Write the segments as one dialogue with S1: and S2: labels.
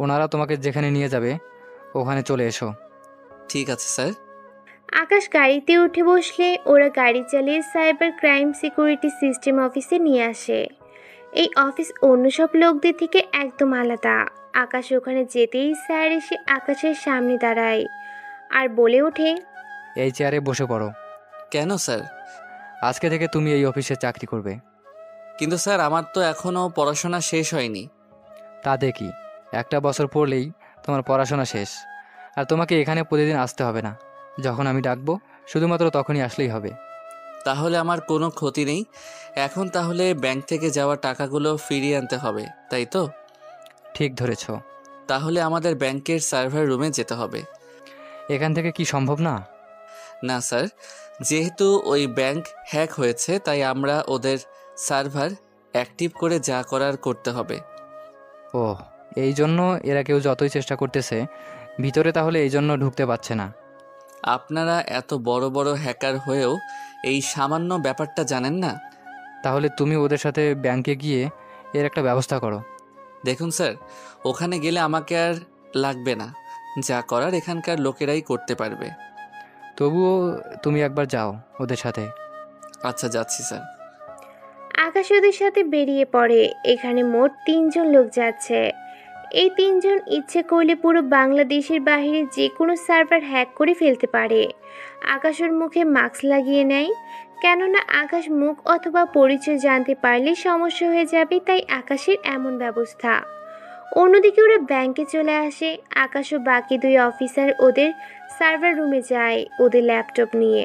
S1: ওনারা তোমাকে যেখানে নিয়ে যাবে ওখানে চলে এসো।
S2: ঠিক আছে স্যার।
S3: আকাশ গাড়িতে উঠে বসলে ওরা গাড়ি চালিয়ে সাইবার ক্রাইম সিকিউরিটি সিস্টেম অফিসে নিয়ে আসে। এই অফিস অন্য সব লোকদের থেকে একদম আলাদা। আকাশ ওখানে যেতেই স্যার এসে আকাশের সামনে দাঁড়ায় আর বলে ওঠে,
S1: এই চেয়ারে বসে পড়ো।
S2: কেন স্যার?
S1: আজকে থেকে তুমি এই অফিসে চাকরি করবে।
S2: কিন্তু স্যার আমার তো এখনও পড়াশোনা শেষ হয়নি।
S1: তাতে কি, একটা বছর পড়লেই তোমার পড়াশোনা শেষ। আর তোমাকে এখানে প্রতিদিন আসতে হবে না, যখন আমি ডাকবো শুধুমাত্র তখনই আসলেই হবে।
S2: তাহলে আমার কোনো ক্ষতি নেই। এখন তাহলে ব্যাংক থেকে যাওয়া টাকাগুলো ফিরিয়ে আনতে হবে, তাই তো?
S1: ঠিক ধরেছ।
S2: তাহলে আমাদের ব্যাংকের সার্ভার রুমে যেতে হবে।
S1: এখান থেকে কি সম্ভব না?
S2: না স্যার, যেহেতু ওই ব্যাংক হ্যাক হয়েছে তাই আমরা ওদের সার্ভার অ্যাক্টিভ করে যা করার করতে হবে।
S1: ও, এই জন্য এরা কেউ যতই চেষ্টা করতেছে ভিতরে, তাহলে এই জন্য ঢুকতে পারছে না।
S2: আপনারা এত বড় বড় হ্যাকার হয়েও এই সামান্য ব্যাপারটা জানেন না?
S1: তাহলে তুমি ওদের সাথে ব্যাংকে গিয়ে এর একটা ব্যবস্থা করো।
S2: দেখুন স্যার, ওখানে গেলে আমাকে আর লাগবে না, যা করার এখানকার লোকেরাই করতে পারবে।
S1: তবুও তুমি একবার যাও ওদের সাথে।
S2: আচ্ছা, যাচ্ছি স্যার।
S3: আকাশ ওদের সাথে বেরিয়ে পড়ে। এখানে মোট 3জন লোক যাচ্ছে। এই 3জন ইচ্ছে করলে পুরো বাংলাদেশের বাইরে যে কোনো সার্ভার হ্যাক করে ফেলতে পারে। আকাশ ওর মুখে মাস্ক লাগিয়ে নেয়, কেননা আকাশ মুখ অথবা পরিচয় জানতে পারলে সমস্যা হয়ে যাবে, তাই আকাশের এমন ব্যবস্থা। অন্যদিকে ওরা ব্যাংকে চলে আসে। আকাশ ও বাকি 2 অফিসার ওদের সার্ভার রুমে যায় ওদের ল্যাপটপ নিয়ে।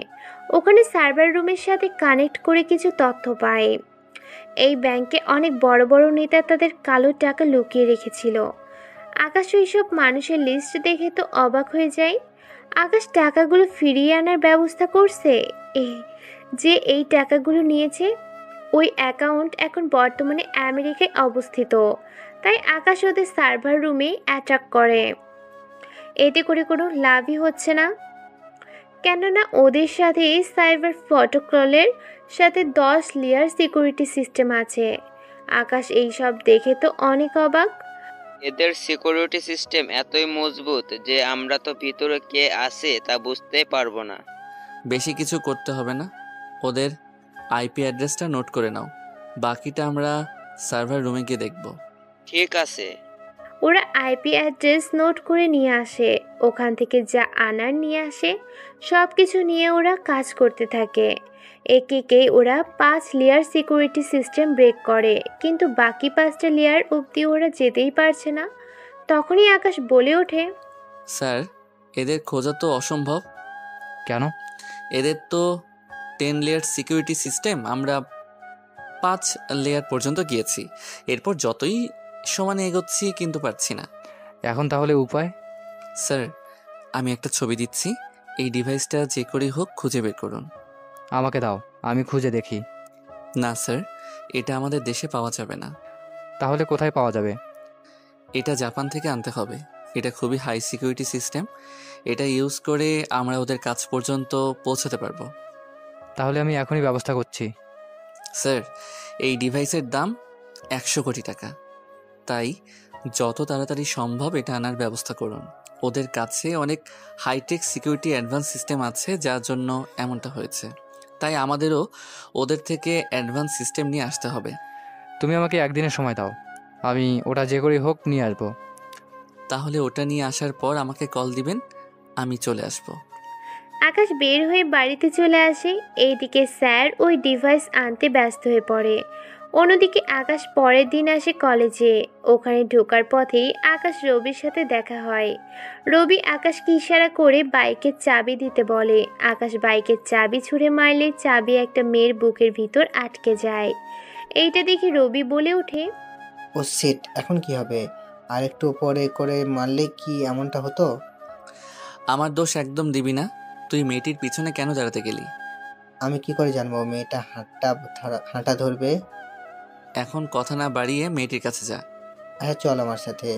S3: ওখানে সার্ভার রুমের সাথে কানেক্ট করে কিছু তথ্য পায়। এই ব্যাংকে অনেক বড় বড় নেতা তাদের কালো টাকা লুকিয়ে রেখেছিল। আকাশ ওইসব মানুষের লিস্ট দেখে তো অবাক হয়ে যায়। আকাশ টাকাগুলো ফিরিয়ে আনার ব্যবস্থা করছে। এ যে এই টাকাগুলো নিয়েছে, ওই অ্যাকাউন্ট এখন বর্তমানে আমেরিকায় অবস্থিত। তাই আকাশ ওদের সার্ভার রুমে অ্যাটাক করে। এতে করে কোনো লাভই হচ্ছে না, কেননা ওদের সাথে সাইবার প্রটোকলের সাথে 10 লেয়ার সিকিউরিটি সিস্টেম আছে। আকাশ এই সব দেখে তো অনেক অবাক।
S4: এদের সিকিউরিটি সিস্টেম এতই মজবুত যে আমরা তো ভিতরে কে আছে তা বুঝতে পারবো না।
S2: বেশি কিছু করতে হবে না, ওদের আইপি অ্যাড্রেসটা নোট করে নাও, বাকিটা আমরা সার্ভার রুমে গিয়ে দেখব।
S4: ঠিক আছে।
S3: ওরা আইপি অ্যাড্রেস নোট করে নিয়ে আসে। ওখান থেকে যা আনার নিয়ে আসে, সব কিছু নিয়ে ওরা কাজ করতে থাকে। একে একে ওরা 5 লেয়ার সিকিউরিটি সিস্টেম ব্রেক করে, কিন্তু বাকি 5টা লেয়ার অবধি ওরা যেতেই পারছে না। তখনই আকাশ বলে ওঠে,
S2: স্যার, এদের খোঁজা তো অসম্ভব।
S1: কেন?
S2: এদের তো 10 লেয়ার সিকিউরিটি সিস্টেম, আমরা 5 লেয়ার পর্যন্ত গিয়েছি। এরপর যতই সমানে এগোচ্ছি কিন্তু পারছি না।
S1: এখন তাহলে উপায়?
S2: স্যার, আমি একটা ছবি দিচ্ছি, এই ডিভাইসটা যে করেই হোক খুঁজে বের করুন।
S1: আমাকে দাও, আমি খুঁজে দেখি।
S2: না স্যার, এটা আমাদের দেশে পাওয়া যাবে না।
S1: তাহলে কোথায় পাওয়া যাবে?
S2: এটা জাপান থেকে আনতে হবে। এটা খুবই হাই সিকিউরিটি সিস্টেম, এটা ইউজ করে আমরা ওদের কাছ পর্যন্ত পৌঁছাতে পারবো।
S1: তাহলে আমি এখনই ব্যবস্থা করছি।
S2: স্যার, এই ডিভাইসের দাম 100 কোটি টাকা, তাই যত তাড়াতাড়ি সম্ভব এটা আনার ব্যবস্থা করুন। ওদের কাছে অনেক হাইটেক সিকিউরিটি অ্যাডভান্স সিস্টেম আছে, যার জন্য এমনটা হয়েছে। তাই আমাদেরও ওদের থেকে অ্যাডভান্স সিস্টেম নিয়ে আসতে হবে।
S1: তুমি আমাকে একদিনের সময় দাও, আমি ওটা যে করেই হোক নিয়ে আসবো।
S2: তাহলে ওটা নিয়ে আসার পর আমাকে কল দিবেন, আমি চলে আসবো।
S3: আকাশ বের হয়ে বাড়িতে চলে আসে। এইদিকে স্যার ওই ডিভাইস আনতে ব্যস্ত হয়ে পড়ে। অন্যদিকে আকাশ পরের দিন আসে কলেজে। ওখানে ঢোকার পথেই আকাশ রবির সাথে দেখা হয়। রবি আকাশকে ইশারা করে বাইকের চাবি দিতে বলে। আকাশ বাইকের চাবি ছুঁড়ে মারলে চাবি একটা মেয়ের বুকের ভিতর আটকে যায়। এইটা দেখে রবি বলে ওঠে,
S5: ও শিট, এখন কি হবে? আর একটু পরে করে মারলে কি এমনটা হতো?
S2: আমার দোষ একদম দিবি না। তুই মেয়েটির পিছনে কেন দাঁড়াতে গেলি?
S5: আমি কি করে জানবো মেয়েটা হাঁটা ধরবে?
S2: এখন কথা না বাড়িয়ে মেয়েটির কাছে যা।
S5: আচ্ছা চল আমার সাথে।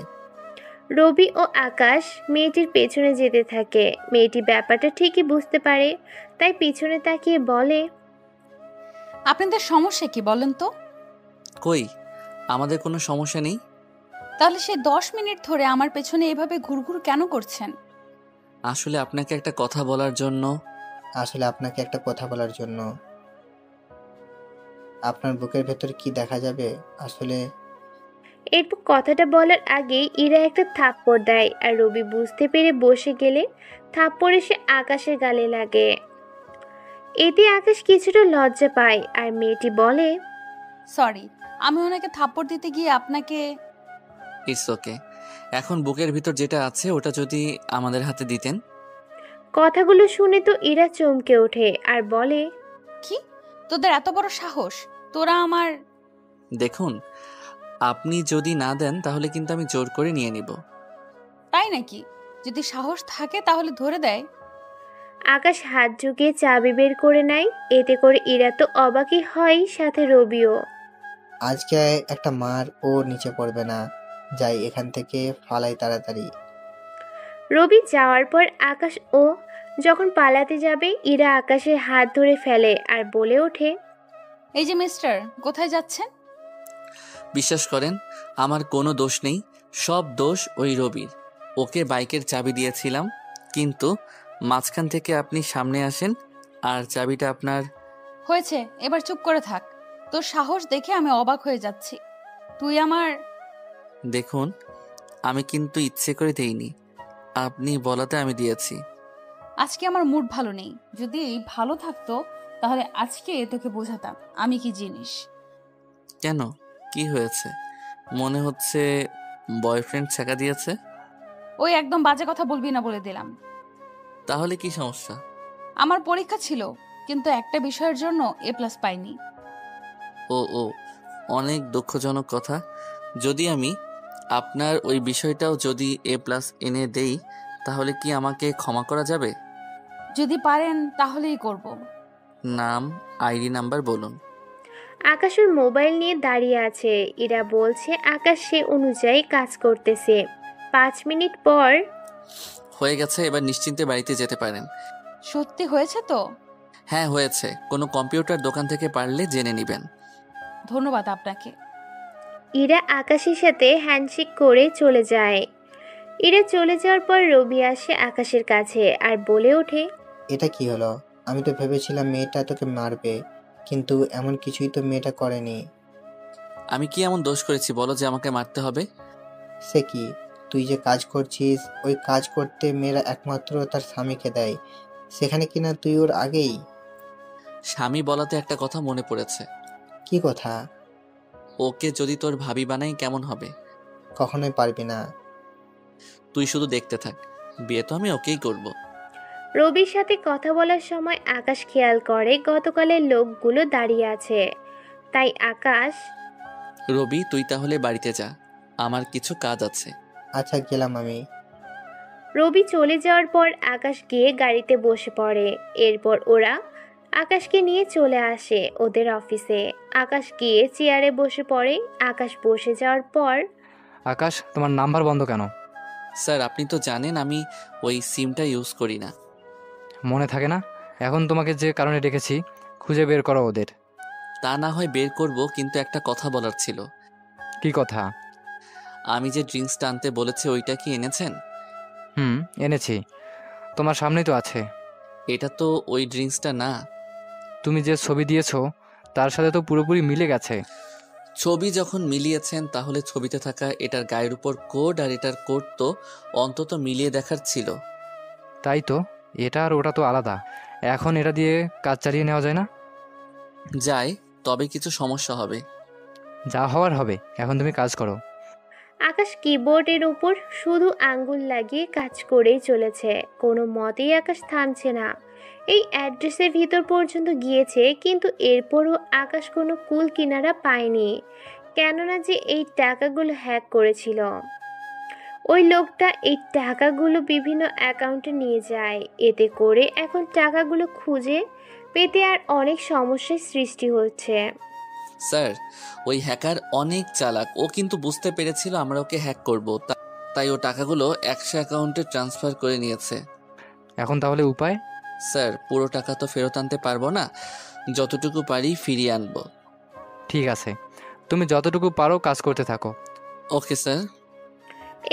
S3: রবি ও আকাশ মেয়েটির পেছনে যেতে থাকে। মেয়েটি ব্যাপারটা ঠিকই বুঝতে পারে, তাই পিছনে তাকিয়ে বলে,
S6: আপনাদের সমস্যা কি বলেন তো?
S2: কই, আমাদের কোনো সমস্যা নেই।
S6: তাহলে সে 10 মিনিট ধরে আমার পেছনে এভাবে ঘুরঘুর কেন করছেন?
S2: আসলে আপনাকে একটা কথা বলার জন্য।
S5: আপনার বুকের ভেতর কি দেখা যাবে আসলে?
S3: এরপর কথাটা বলার আগেই ইরা একটা থাপ্পড় দেয় আর রবি বুঝতে পেরে বসে গেলে থাপ্পড় এসে আকাশের গালে লাগে। এতে আকাশ কিছুটা লজ্জা পায় আর মেয়েটি বলে,
S6: সরি, আমি ওনাকে থাপ্পড় দিতে গিয়ে আপনাকে।
S2: It's okay. এখন বুকের ভিতর যেটা আছে ওটা যদি আমাদের হাতে দিতেন।
S3: কথাগুলো শুনে তো ইরা চমকে ওঠে আর বলে,
S6: কি? তোদের এত বড় সাহস? তোরা আমার।
S2: দেখুন, আপনি যদি না দেন তাহলে কিন্তু আমি জোর করে নিয়ে নিব।
S6: তাই নাকি? যদি সাহস থাকে তাহলে ধরে দেয়।
S3: আকাশ হাত ঝুঁকিয়ে চাবি বের করে নেয়। এতে করে ইরা তো অবাকই হয়, সাথে রবিও।
S5: আজকে একটা মার ও নিচে পড়বে না। যাই এখান থেকে, ফালাই তাড়াতাড়ি।
S3: রবি যাওয়ার পর আকাশ ও যখন পালাতে যাবে ইরা আকাশের হাত ধরে ফেলে আর বলে ওঠে,
S6: এই যে মিস্টার, কোথায় যাচ্ছেন?
S2: বিশ্বাস করেন, আমার কোনো দোষ নেই, সব দোষ ওই রবির। ওকে বাইকের চাবি দিয়েছিলাম, কিন্তু মাঝখান থেকে আপনি সামনে আসেন আর চাবিটা আপনার।
S6: হয়েছে, এবার চুপ করে থাক। তোর সাহস দেখে আমি অবাক হয়ে যাচ্ছি। তুই আমার।
S2: দেখুন, আমি কিন্তু ইচ্ছে করে দেইনি, আপনি বলাতে আমি দিয়েছি।
S6: আজকে আমার মুড ভালো নেই। যদি ভালো থাকতো তাহলে আজকে তোকে বোঝাতাম আমি কি জিনিস।
S2: কেন, কি হয়েছে? মনে হচ্ছে বয়ফ্রেন্ড ছেঁকা দিয়েছে।
S6: ওই একদম বাজে কথা বলবি না বলে দিলাম।
S2: তাহলে কি সমস্যা?
S6: আমার পরীক্ষা ছিল, কিন্তু একটা বিষয়ের জন্য A+ পাইনি।
S2: ও, অনেক দুঃখজনক কথা। যদি আমি আপনার ওই বিষয়টাও যদি A+ এনে দেই তাহলে কি আমাকে ক্ষমা করা যাবে?
S6: যদি পারেন তাহলেই করব।
S2: নাম, আইডি নাম্বার বলুন।
S3: আকাশ ওর মোবাইল নিয়ে দাঁড়িয়ে আছে। ইরা বলছে আকাশ সে অনুযায়ী কাজ করতেছে। 5 মিনিট পর,
S2: হয়ে গেছে, এবার নিশ্চিন্তে বাড়িতে যেতে পারেন।
S6: সত্যি হয়েছে তো?
S2: হ্যাঁ হয়েছে, কোনো কম্পিউটার দোকান থেকে পারলে জেনে নেবেন।
S6: ধন্যবাদ আপনাকে।
S3: ইরা আকাশের সাথে হ্যান্ডশেক করে চলে যায়। ইরা চলে যাওয়ার পর রবি আসে আকাশের কাছে আর বলে ওঠে,
S5: এটা কি হলো? আমি তো ভেবেছিলাম মেয়েটা তোকে মারবে, কিন্তু এমন কিছুই তো মেয়েটা করেনি।
S2: আমি কি এমন দোষ করেছি বলো যে আমাকে মারতে হবে?
S5: সে কি, তুই যে কাজ করছিস ওই কাজ করতে মেয়েরা একমাত্র তার স্বামীকে দেয়, সেখানে কিনা তুই ওর আগেই।
S2: স্বামী বলাতে একটা কথা মনে পড়েছে।
S5: কি কথা?
S2: ওকে যদি তোর ভাবি বানাই কেমন হবে?
S5: কখনোই পারবি না।
S2: তুই শুধু দেখতে থাক, বিয়ে তো আমি ওকেই করব।
S3: রবির সাথে কথা বলার সময় আকাশ খেয়াল করে গতকালের লোকগুলো দাঁড়িয়ে আছে। তাই আকাশ,
S2: রবি তুই তাহলে বাড়িতে যা, আমার কিছু কাজ আছে।
S5: আচ্ছা গেলাম আমি।
S3: রবি চলে যাওয়ার পর আকাশ গিয়ে গাড়িতে বসে পড়ে। এরপর ওরা আকাশকে নিয়ে চলে আসে ওদের অফিসে। আকাশ গিয়ে চেয়ারে বসে পড়ে। আকাশ বসে যাওয়ার পর,
S1: আকাশ, তোমার নাম্বার বন্ধ কেন?
S2: স্যার আপনি তো জানেন আমি ওই সিমটা ইউজ করি না।
S1: মনে থাকে না? এখন তোমাকে যে কারণে ডেকেছি, খুঁজে বের করো ওদের।
S2: তা না হয় বের করব, কিন্তু একটা কথা বলার ছিল।
S1: কি কথা?
S2: আমি যে ড্রিঙ্কসটা আনতে বলেছি ওইটা কি এনেছেন?
S1: এনেছি, তোমার সামনেই তো আছে।
S2: এটা তো ওই ড্রিঙ্কসটা না।
S1: তুমি যে ছবি দিয়েছো তার সাথে তো পুরোপুরি মিলে গেছে।
S2: ছবি যখন মিলিয়েছেন তাহলে ছবিতে থাকা এটার গায়ের উপর কোড আর এটার কোড তো অন্তত মিলিয়ে দেখার ছিল।
S1: তাই তো, এটা আর ওটা তো আলাদা। এখন এটা দিয়ে কাজ চালিয়ে নেওয়া যায় না?
S2: যায়, তবে কিছু সমস্যা হবে।
S1: যা হওয়ার হবে, এখন তুমি কাজ করো।
S3: আকাশ কিবোর্ডের উপর শুধু আঙ্গুল লাগিয়ে কাজ করেই চলেছে। কোনো মতেই আকাশ থামছে না। এই অ্যাড্রেসের ভিতর পর্যন্ত গিয়েছে, কিন্তু এরপরও আকাশ কোনো কুল কিনারা পায়নি। কেননা যে এই টাকাগুলো হ্যাক করেছিল, ওই লোকটা এই টাকাগুলো বিভিন্ন অ্যাকাউন্টে নিয়ে যায়। এতে করে এখন টাকাগুলো খুঁজে পেতে আর অনেক সমস্যার সৃষ্টি হচ্ছে।
S2: স্যার, ওই হ্যাকার অনেক চালাক। ও কিন্তু বুঝতে পেরেছিল আমরা ওকে হ্যাক করব, তাই ও টাকাগুলো 100 অ্যাকাউন্টে ট্রান্সফার করে নিয়েছে।
S1: এখন তাহলে উপায়?
S2: স্যার, পুরো টাকা তো ফেরত আনতে পারবো না, যতটুকু পারি ফিরিয়ে আনবো।
S1: ঠিক আছে, তুমি যতটুকু পারো কাজ করতে থাকো।
S2: Okay sir.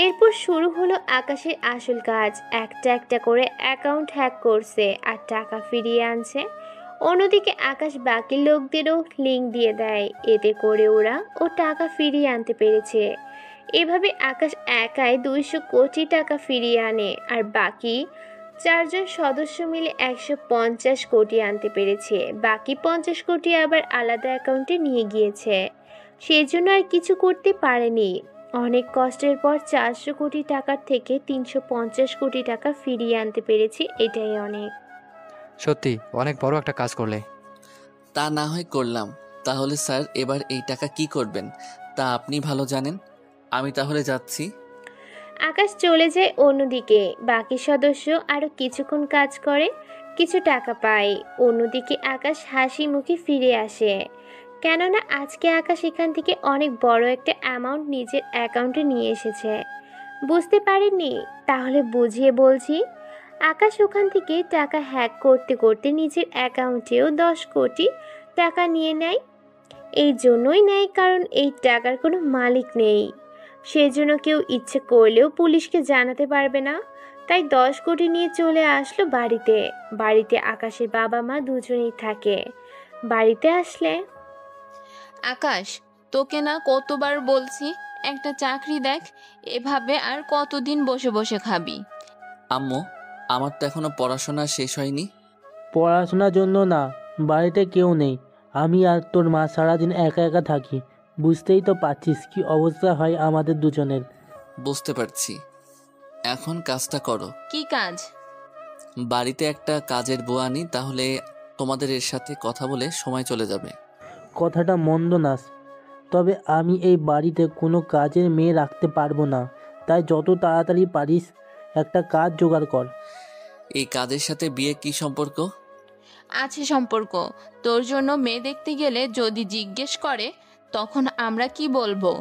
S3: এরপর শুরু হলো আকাশের আসল কাজ। একটা একটা করে অ্যাকাউন্ট হ্যাক করছে আর টাকা ফিরিয়ে আনছে। অন্যদিকে আকাশ বাকি লোকদেরও লিঙ্ক দিয়ে দেয়, এতে করে ওরা টাকা ফিরিয়ে আনতে পেরেছে। এভাবে আকাশ একাই 200 কোটি টাকা ফিরিয়ে আনে, আর বাকি 4জন সদস্য মিলে 150 কোটি আনতে পেরেছে। বাকি 50 কোটি আবার আলাদা অ্যাকাউন্টে নিয়ে গিয়েছে। সেজন্য আর কিছু করতে পারেনি। অনেক কষ্টের পর 400 কোটি টাকার থেকে 350 কোটি টাকা ফিরিয়ে আনতে পেরেছি, এটাই অনেক।
S1: সত্যি অনেক বড় একটা কাজ করলে।
S2: তা না হয় করলাম, তাহলে স্যার এবার এই টাকা কি করবেন তা আপনি ভালো জানেন। আমি তাহলে যাচ্ছি।
S3: আকাশ চলে যায় অন্যদিকে। বাকি সদস্য আরো কিছুক্ষণ কাজ করে, কিছু টাকা পায়। অন্যদিকে আকাশ হাসি মুখে ফিরে আসে, কেননা আজকে আকাশ এখান থেকে অনেক বড় একটা অ্যামাউন্ট নিজের অ্যাকাউন্টে নিয়ে এসেছে। বুঝতে পারেননি? তাহলে বুঝিয়ে বলছি। আকাশ ওখান থেকে টাকা হ্যাক করতে করতে নিজের অ্যাকাউন্টেও 10 কোটি টাকা নিয়ে নেয়। এই জন্যই নেয় কারণ এই টাকার কোনো মালিক নেই। সেজন্য কেউ ইচ্ছে করলেও পুলিশকে জানাতে পারবে না। তাই 10 কোটি নিয়ে চলে আসলো বাড়িতে। বাড়িতে আকাশের বাবা মা দুজনেই থাকে। বাড়িতে আসলে
S7: আকাশ, তোকে না কতবার বলছি একটা চাকরি দেখ, এভাবে আর কতদিন বসে বসে খাবি?
S2: আম্মু, আমার তো এখনো পড়াশোনা শেষ হয়নি।
S8: পড়াশোনার জন্য না, বাড়িতে কেউ নেই, আমি আর তোর মা সারাদিন একা একা থাকি। বুঝতেই তো পারছিস কি অবস্থা হয় আমাদের দুজনের।
S2: বুঝতে পারছি, এখন কাজটা করো।
S7: কি কাজ?
S2: বাড়িতে একটা কাজের বউ আনি, তাহলে তোমাদের এর সাথে কথা বলে সময় চলে যাবে।
S8: কথাটা মন্দ না, তবে আমি এই বাড়িতে কোনো কাজের মেয়ে রাখতে পারবো না। তাই যত তাড়াতাড়ি পারিস একটা কাজ জোগাড় কর।
S2: এই কাজের সাথে বিয়ে কি সম্পর্ক?
S7: আছে সম্পর্ক। তোর জন্য মেয়ে দেখতে গেলে যদি জিজ্ঞেস করে তখন আমরা কি বলবো?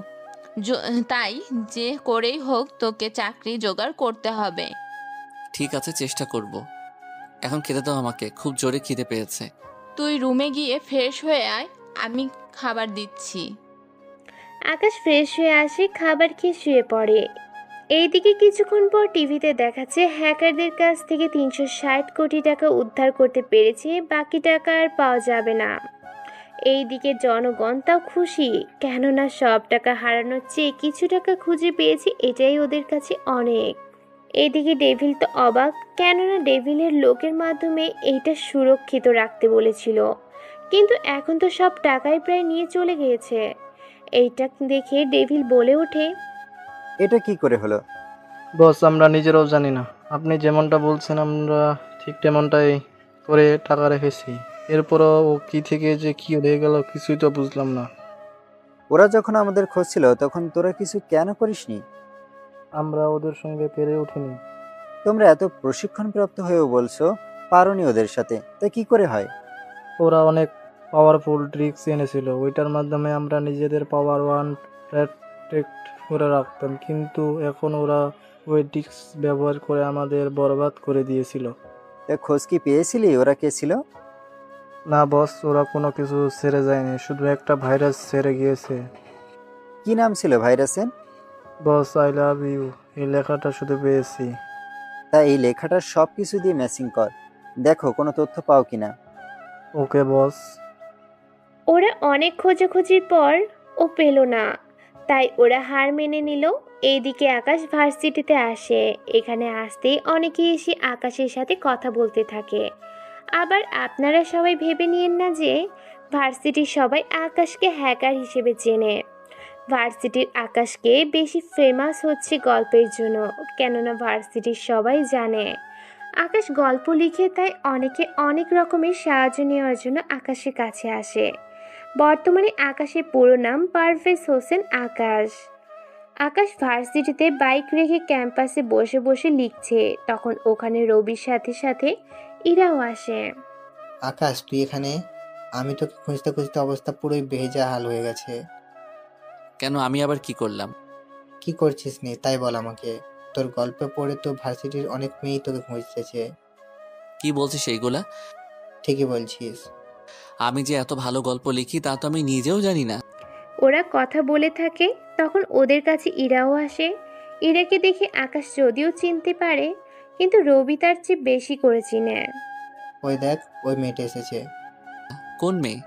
S7: তাই যে করেই হোক তোকে চাকরি জোগাড় করতে হবে।
S2: ঠিক আছে, চেষ্টা করব। এখন খেতে দাও আমাকে, খুব জোরে খিদে পেয়েছে।
S7: তুই রুমে গিয়ে ফ্রেশ হয়ে আয়, আমি খাবার দিচ্ছি।
S3: আকাশ ফ্রেশ হয়ে আসে, খাবার খেয়ে শুয়ে পড়ে। এইদিকে কিছুক্ষণ পর টিভিতে দেখাচ্ছে হ্যাকারদের কাছ থেকে 360 কোটি টাকা উদ্ধার করতে পেরেছে, বাকি টাকা আর পাওয়া যাবে না। এইদিকে জনগণ তাও খুশি, কেননা সব টাকা হারানোর চেয়ে কিছু টাকা খুঁজে পেয়েছে, এটাই ওদের কাছে অনেক। এইদিকে ডেভিল তো অবাক, কেননা ডেভিলের লোকের মাধ্যমে এইটা সুরক্ষিত রাখতে বলেছিল, কিন্তু এখন তো সব টাকাই প্রায় নিয়ে চলে গিয়েছে। এইটা দেখে ডেভিল বলে ওঠে,
S9: এটা কি করে হলো?
S10: বস, আমরা নিজেরাও জানি না। আপনি যেমনটা বলছেন আমরা ঠিক তেমনটাই করে টাকা রেখেছি। এরপরও ও কি থেকে যে কি হয়ে গেল কিছুই তো বুঝলাম না।
S9: ওরা যখন আমাদের খুঁজছিল তখন তোরা কিছু কেন করিসনি?
S10: আমরা ওদের সঙ্গে পেরে উঠিনি।
S9: তোমরা এত প্রশিক্ষণপ্রাপ্ত হয়েও বলছো পারোনি ওদের সাথে, তা কি করে হয়?
S10: ওরা অনেক পাওয়ারফুল ট্রিক্স এনেছিল, ওইটার মাধ্যমে আমরা নিজেদের পাওয়ার ওয়ান প্রটেক্ট করে রাখতাম, কিন্তু এখন ওরা ওই ট্রিক্স ব্যবহার করে আমাদের বরবাদ করে দিয়েছিল।
S9: তা খোঁজ কি পেয়েছিলি ওরা কে ছিল?
S10: না বস, ওরা কোনো কিছু ছেড়ে যায়নি, শুধু একটা ভাইরাস ছেড়ে গিয়েছে।
S9: কি নাম ছিল ভাইরাসের?
S10: বস, আই লাভ ইউ এই লেখাটা শুধু পেয়েছি।
S9: তা এই লেখাটার সব কিছু দিয়ে ম্যাচিং কর, দেখো কোনো তথ্য পাও কিনা।
S10: ওকে বস।
S3: ওরা অনেক খোঁজাখুঁজির পর ও পেল না, তাই ওরা হার মেনে নিল। এইদিকে আকাশ ভার্সিটিতে আসে। এখানে আসতেই অনেকেই এসে আকাশের সাথে কথা বলতে থাকে। আবার আপনারা সবাই ভেবে নিয়েন না যে ভার্সিটির সবাই আকাশকে হ্যাকার হিসেবে চেনে। ভার্সিটির আকাশকে বেশি ফেমাস হচ্ছে গল্পের জন্য, কেননা ভার্সিটির সবাই জানে আকাশ গল্প লিখে, তাই অনেকে অনেক রকমের সাহায্য নেওয়ার জন্য আকাশের কাছে আসে। বর্তমানে আকাশের পুরো নাম পারভেজ হোসেন আকাশ। আকাশ ভার্সিটিতে বাইক রেখে ক্যাম্পাসে বসে বসে লিখছে, তখন ওখানে রবির সাথে সাথে ইরাও আসে।
S5: আকাশ, তুই এখানে? আমি তোকে খুঁজতে খুঁজতে অবস্থা পুরোই বেজাহাল হয়ে গেছে।
S2: কেন, আমি আবার কি করলাম?
S5: কি করছিস নি তাই বল আমাকে। তোর গল্প পড়ে তো ভার্সিটির অনেক মেয়েই তোকে খুঁজতেছে।
S2: কি বলছিস এইগুলা?
S5: ঠিকই বলছিস।
S2: আমি যে এত ভালো গল্প লিখি তা তো আমি নিজেও জানি না।
S3: ওরা কথা বলে থাকে তখন ওদের কাছে ইরাও আসে। ইরাকে দেখে আকাশ যদিও চিনতে পারে, কিন্তু রবি তার চেয়ে বেশি করে চিনে।
S5: ওই দেখ, ওই মেয়েটা এসেছে।
S2: কোন মেয়ে?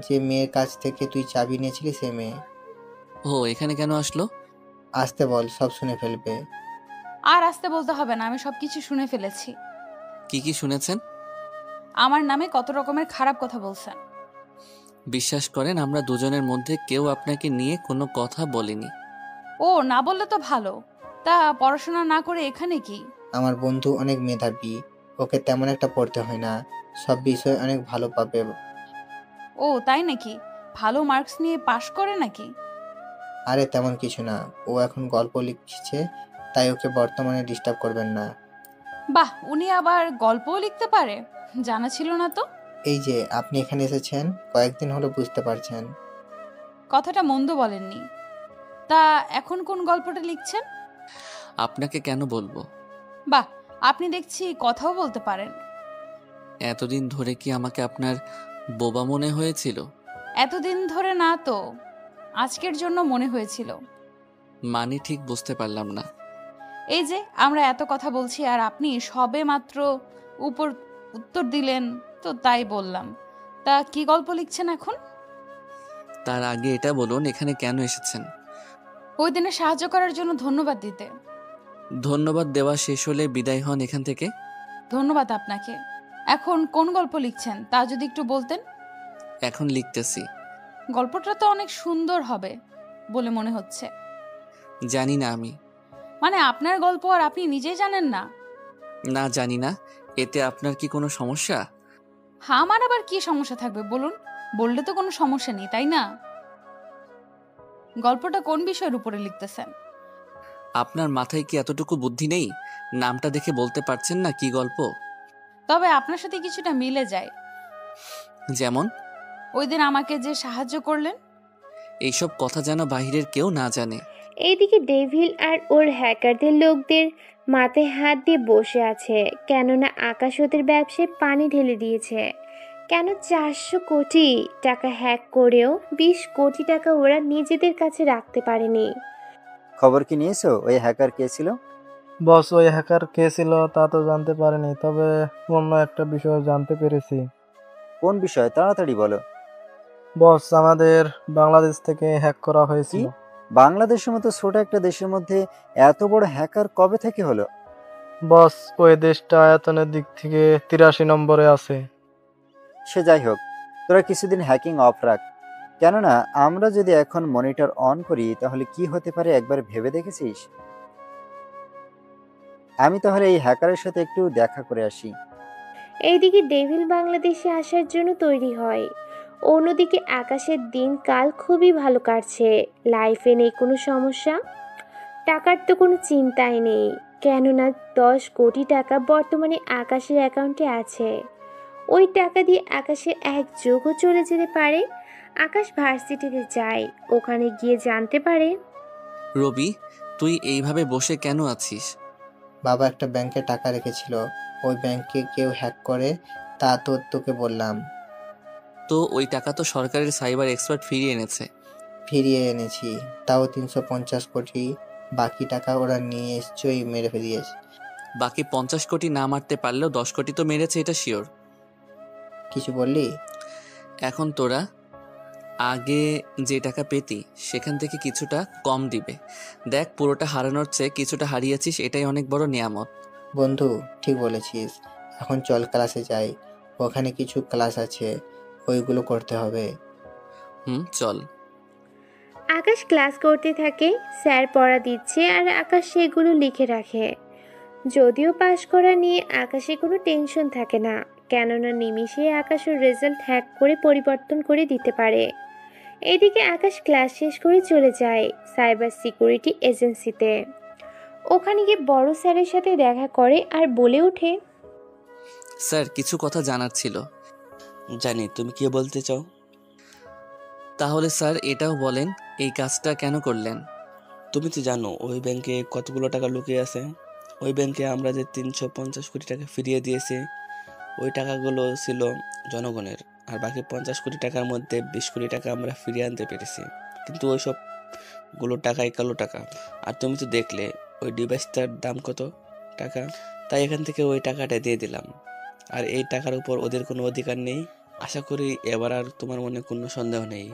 S5: যে মেয়ের কাছ থেকে তুই চাবি নিয়েছিলি সে মেয়ে।
S2: ও এখানে কেন আসলো?
S5: আসতে বল, সব শুনে ফেলবে।
S6: আর আসতে বলতে হবে না, আমি সবকিছু শুনে ফেলেছি।
S2: কি কি শুনেছেন?
S6: আমার নামে কত রকমের খারাপ কথা বলছেন।
S2: বিশ্বাস করেন আমরা দুজনের মধ্যে কেউ আপনাকে নিয়ে কোনো কথা বলেনি।
S6: ও না বললে তো ভালো। তা পড়াশোনা না করে এখানে কি?
S5: আমার বন্ধু অনেক মেধাবী, ওকে তেমন একটা পড়তে হয় না, সব বিষয়ে অনেক ভালো পাবে।
S6: ও তাই নাকি? ভালো মার্কস নিয়ে পাশ করে নাকি?
S5: আরে তেমন কিছু না, ও এখন গল্প লিখছে, তাই ওকে বর্তমানে ডিস্টার্ব করবেন না।
S6: বাহ, উনি আবার গল্পও লিখতে পারে, জানা ছিল না তো।
S5: এই যে আপনি এখানে এসেছেন, কয়েকদিন হলো, বুঝতে পারছেন।
S6: কথাটা মন্দ বলেননি। তা এখন কোন গল্পটা লিখছেন?
S2: আপনাকে কেন বলবো?
S6: বাহ, আপনি দেখছি কথাও বলতে পারেন।
S2: এতদিন ধরে কি আমাকে আপনার বোবা মনে হয়েছিল?
S6: এতদিন ধরে না তো, আজকের জন্য মনে হয়েছিল।
S2: মানে ঠিক বুঝতে পারলাম না।
S6: এই যে আমরা এত কথা বলছি আর আপনি সবে মাত্র উপর উত্তর দিলেন, তো তাই বললাম। তা কি গল্প লিখছেন এখন?
S2: তার আগে এটা বলুন এখানে কেন এসেছেন?
S6: ওই দিনে সাহায্য করার জন্য ধন্যবাদ দিতে।
S2: ধন্যবাদ দেওয়া শেষ হলে বিদায় হন এখান থেকে।
S6: ধন্যবাদ আপনাকে। এখন কোন গল্প লিখছেন তা যদি একটু বলতেন।
S2: এখন লিখতেছি।
S6: গল্পটা তো অনেক সুন্দর হবে বলে মনে হচ্ছে।
S2: জানি না আমি।
S6: মানে আপনার গল্প আর আপনি নিজেই জানেন না?
S2: না জানি না, এতে আপনার কি কোনো সমস্যা?
S6: আমার আবার কি সমস্যা থাকবে বলুন? বললে তো কোনো সমস্যা নেই, তাই না? গল্পটা কোন বিষয়ের উপরে লিখতেছেন?
S2: আপনার মাথায় কি এতটুকু বুদ্ধি নেই? নামটা দেখে বলতে পারছেন না কি গল্প?
S6: তবে আপনার সাথে কিছুটা মিলে যায়।
S2: যেমন?
S6: ওই দিন আমাকে যে সাহায্য করলেন।
S2: এইসব কথা যেন বাহিরের কেউ না জানে।
S3: এইদিকে ডেভিল আর ওর হ্যাকারদের লোকদের মাথায় হাত দিয়ে বসে আছে, কেননা আকাশ ওদের ব্যবসায় পানি ঢেলে দিয়েছে। কেন 400 কোটি টাকা হ্যাক করেও 20 কোটি টাকা ওরা নিজেদের কাছে রাখতে পারেনি।
S9: খবর কি নিয়েছো ওই হ্যাকার কে ছিল?
S10: বস, ওই হ্যাকার কে ছিল তা তো জানতে পারিনি, তবে অন্য একটা বিষয় জানতে পেরেছি।
S9: কোন বিষয়, তাড়াতাড়ি বলো।
S10: বস, আমাদের বাংলাদেশ থেকে হ্যাক করা হয়েছিল।
S9: বাংলাদেশের মতো ছোট একটা দেশের মধ্যে এত বড় হ্যাকার কবে থেকে হলো?
S10: বস, ওই দেশটা আয়তনের দিক থেকে 83 নম্বরে আছে।
S9: সে যাই হোক, তোরা কিছুদিন হ্যাকিং অফ রাখ, কেননা আমরা যদি এখন মনিটর অন করি তাহলে কি হতে পারে একবার ভেবে দেখেছিস? আমি তাহলে এই হ্যাকারের সাথে একটু দেখা করে আসি।
S3: এইদিকে ডেভিল বাংলাদেশে আসার জন্য তৈরি হয়। অন্যদিকে আকাশের দিন কাল খুবই ভালো কাটছে, লাইফে নেই কোনো সমস্যা, টাকার তো কোনো চিন্তাই নেই, কেননা 10 কোটি টাকা বর্তমানে আকাশের অ্যাকাউন্টে আছে। ওই টাকা দিয়ে আকাশের এক যুগও চলে যেতে পারে। আকাশ ভার্সিটিতে যায়, ওখানে গিয়ে জানতে পারে।
S2: রবি, তুই এইভাবে বসে কেন আছিস?
S5: বাবা একটা ব্যাংকে টাকা রেখেছিল, ওই ব্যাংকে কেউ হ্যাক করে, তা তো তোকে বললাম।
S2: তো ওই টাকা তো সরকারের সাইবার এক্সপার্ট ফিরিয়ে এনেছে।
S5: ফিরিয়ে এনেছি, তাও 350 কোটি। বাকি টাকা ওরা নিশ্চয়ই মেরে ফেলিয়েছে।
S2: বাকি 50 কোটি না মারতে পারলেও 10 কোটি তো মেরেছে, এটা শিওর।
S5: কিছু বললি?
S2: এখন তোরা আগে যে টাকা পেতি সেখান থেকে কিছুটা কম দিবে। দেখ, পুরোটা হারানোর চেয়ে কিছুটা হারিয়েছিস, এটাই অনেক বড় নিয়ামত।
S5: বন্ধু, ঠিক বলেছিস। এখন চল ক্লাসে যাই, ওখানে কিছু ক্লাস আছে, ওইগুলো করতে হবে।
S2: চল।
S3: আকাশ ক্লাস করতে থাকে, স্যার পড়া দিচ্ছে আর আকাশ সেগুলো লিখে রাখে। যদিও পাশ করা নিয়ে আকাশে কোনো টেনশন থাকে না, কেননা নিমিষে আকাশের রেজাল্ট হ্যাক করে পরিবর্তন করে দিতে পারে। এদিকে আকাশ ক্লাস শেষ করে চলে যায় সাইবার সিকিউরিটি এজেন্সিতে। ওখানে গিয়ে বড় স্যারের সাথে দেখা করে আর বলে ওঠে,
S2: স্যার, কিছু কথা জানার ছিল।
S11: জানি তুমি কি বলতে চাও।
S2: তাহলে স্যার এটাও বলেন, এই কাজটা কেন করলেন?
S11: তুমি তো জানো ওই ব্যাংকে কতগুলো টাকা লুকিয়ে আছে। ওই ব্যাংকে আমরা যে 350 কোটি টাকা ফিরিয়ে দিয়েছি, ওই টাকাগুলো ছিল জনগণের, আর বাকি 50 কোটি টাকার মধ্যে 20 কোটি টাকা আমরা ফিরিয়ে আনতে পেরেছি। কিন্তু ওই সবগুলো টাকাই কালো টাকা। আর তুমি তো দেখলে ওই ডিভাইসটার দাম কত টাকা, তাই এখান থেকে ওই টাকাটা দিয়ে দিলাম। আর এই টাকার উপর ওদের কোনো অধিকার নেই। আশা করি এবার আর তোমার মনে কোনো সন্দেহ নেই।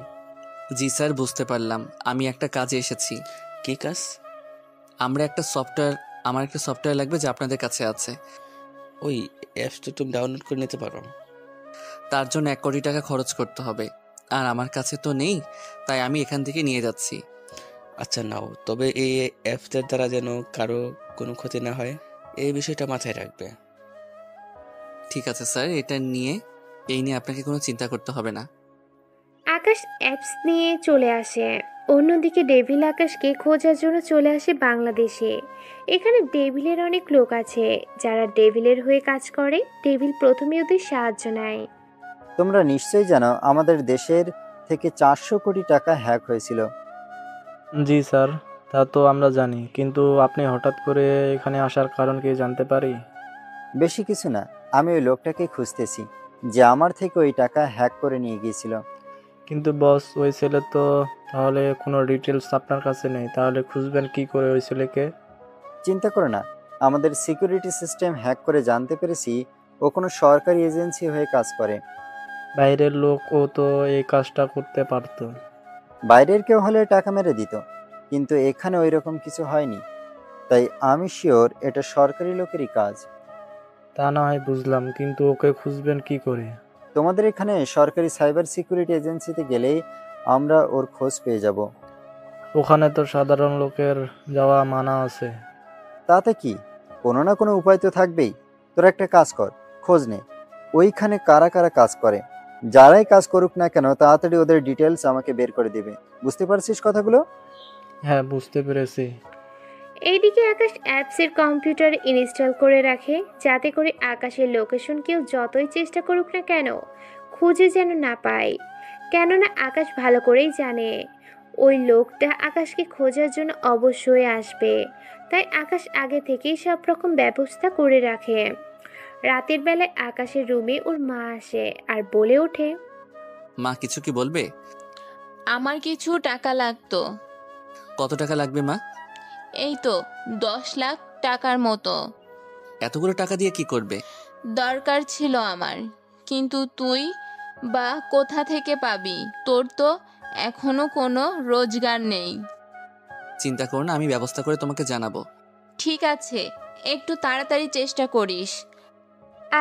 S2: জি স্যার, বুঝতে পারলাম। আমি একটা কাজে এসেছি।
S11: কি কাজ?
S2: আমার একটা সফটওয়্যার লাগবে যা আপনাদের কাছে আছে।
S11: ওই অ্যাপসটা তুমি ডাউনলোড করে নিতে পারো।
S2: তার জন্য 1 কোটি টাকা খরচ করতে হবে, আর আমার কাছে তো নেই, তাই আমি এখান থেকে নিয়ে যাচ্ছি।
S11: আচ্ছা নাও, তবে এই অ্যাপসটার দ্বারা যেন কারো কোনো ক্ষতি না হয় এই বিষয়টা মাথায় রাখবে।
S2: ঠিক আছে স্যার, এই নিয়ে আপনাকে কোনো চিন্তা করতে হবে না।
S3: আকাশ অ্যাপস নিয়ে চলে আসে। অন্যদিকে ডেভিল আকাশকে খোঁজার জন্য চলে আসে বাংলাদেশে। এখানে ডেভিলের অনেক লোক আছে যারা ডেভিলের হয়ে কাজ করে। ডেভিল প্রথমে ওদের সাহায্য নেয়।
S9: তোমরা নিশ্চয়ই জানো আমাদের দেশের থেকে 400 কোটি টাকা হ্যাক হয়েছিল।
S10: জি স্যার, তা তো আমরা জানি, কিন্তু আপনি হঠাৎ করে এখানে আসার কারণ কি জানতে পারি?
S9: বেশি কিছু না, আমি ওই লোকটাকে খুঁজতেছি যে আমার থেকে ওই টাকা হ্যাক করে নিয়ে গিয়েছিল।
S10: কিন্তু বস, ওই ছেলে তো তাহলে কোনো ডিটেলস আপনার কাছে নেই, তাহলে খুঁজবেন কি করে ওই ছেলেকে?
S9: চিন্তা করো না, আমাদের সিকিউরিটি সিস্টেম হ্যাক করে জানতে পেরেছি ও কোনো সরকারি এজেন্সি হয়ে কাজ করে।
S10: বাইরের লোক ও তো এই কাজটা করতে পারতো।
S9: বাইরের কেউ হলে টাকা মেরে দিত, কিন্তু এখানে ওই রকম কিছু হয়নি, তাই আমি শিওর এটা সরকারি লোকেরই কাজ।
S10: তা না হয় বুঝলাম, কিন্তু ওকে খুঁজবেন কি করে?
S9: তোমাদের এখানে সরকারি সাইবার সিকিউরিটি এজেন্সিতে গেলেই আমরা ওর খোঁজ পেয়ে যাব।
S10: ওখানে তো সাধারণ লোকের যাওয়া মানা আছে।
S9: তাতে কি, কোনো না কোনো উপায় তো থাকবেই। তোরা একটা কাজ কর, খোঁজ নে ওইখানে কারা কারা কাজ করে। যারাই কাজ করুক না কেন, তাড়াতাড়ি ওদের ডিটেলস আমাকে বের করে দিবে। বুঝতে পারছিস কথাগুলো?
S10: হ্যাঁ, বুঝতে পেরেছি।
S3: এইদিকে আকাশ অ্যাপসের কম্পিউটারে ইনস্টল করে রাখে, যাতে করে আকাশের লোকেশন কেউ যতই চেষ্টা করুক না কেন খুঁজে যেন না পায়। কেননা আকাশ ভালো করেই জানে ওই লোকটা আকাশকে খোঁজার জন্য অবশ্যই আসবে, তাই আকাশ আগে থেকেই সব রকম ব্যবস্থা করে রাখে। রাতের বেলায় আকাশের রুমে ওর মা আসে আর বলে ওঠে,
S2: মা, কিছু কি বলবে?
S7: আমার কিছু টাকা লাগতো।
S2: কত টাকা লাগবে মা?
S7: এই তো 10 লাখ টাকার মতো।
S2: এতগুলো টাকা দিয়ে কি করবে?
S7: দরকার ছিল আমার, কিন্তু তুই বা কোথা থেকে পাবি? তোর তো এখনো কোনো রোজগার নেই।
S2: চিন্তা করো না, আমি ব্যবস্থা করে তোমাকে জানাবো।
S7: ঠিক আছে, একটু তাড়াতাড়ি চেষ্টা করিস।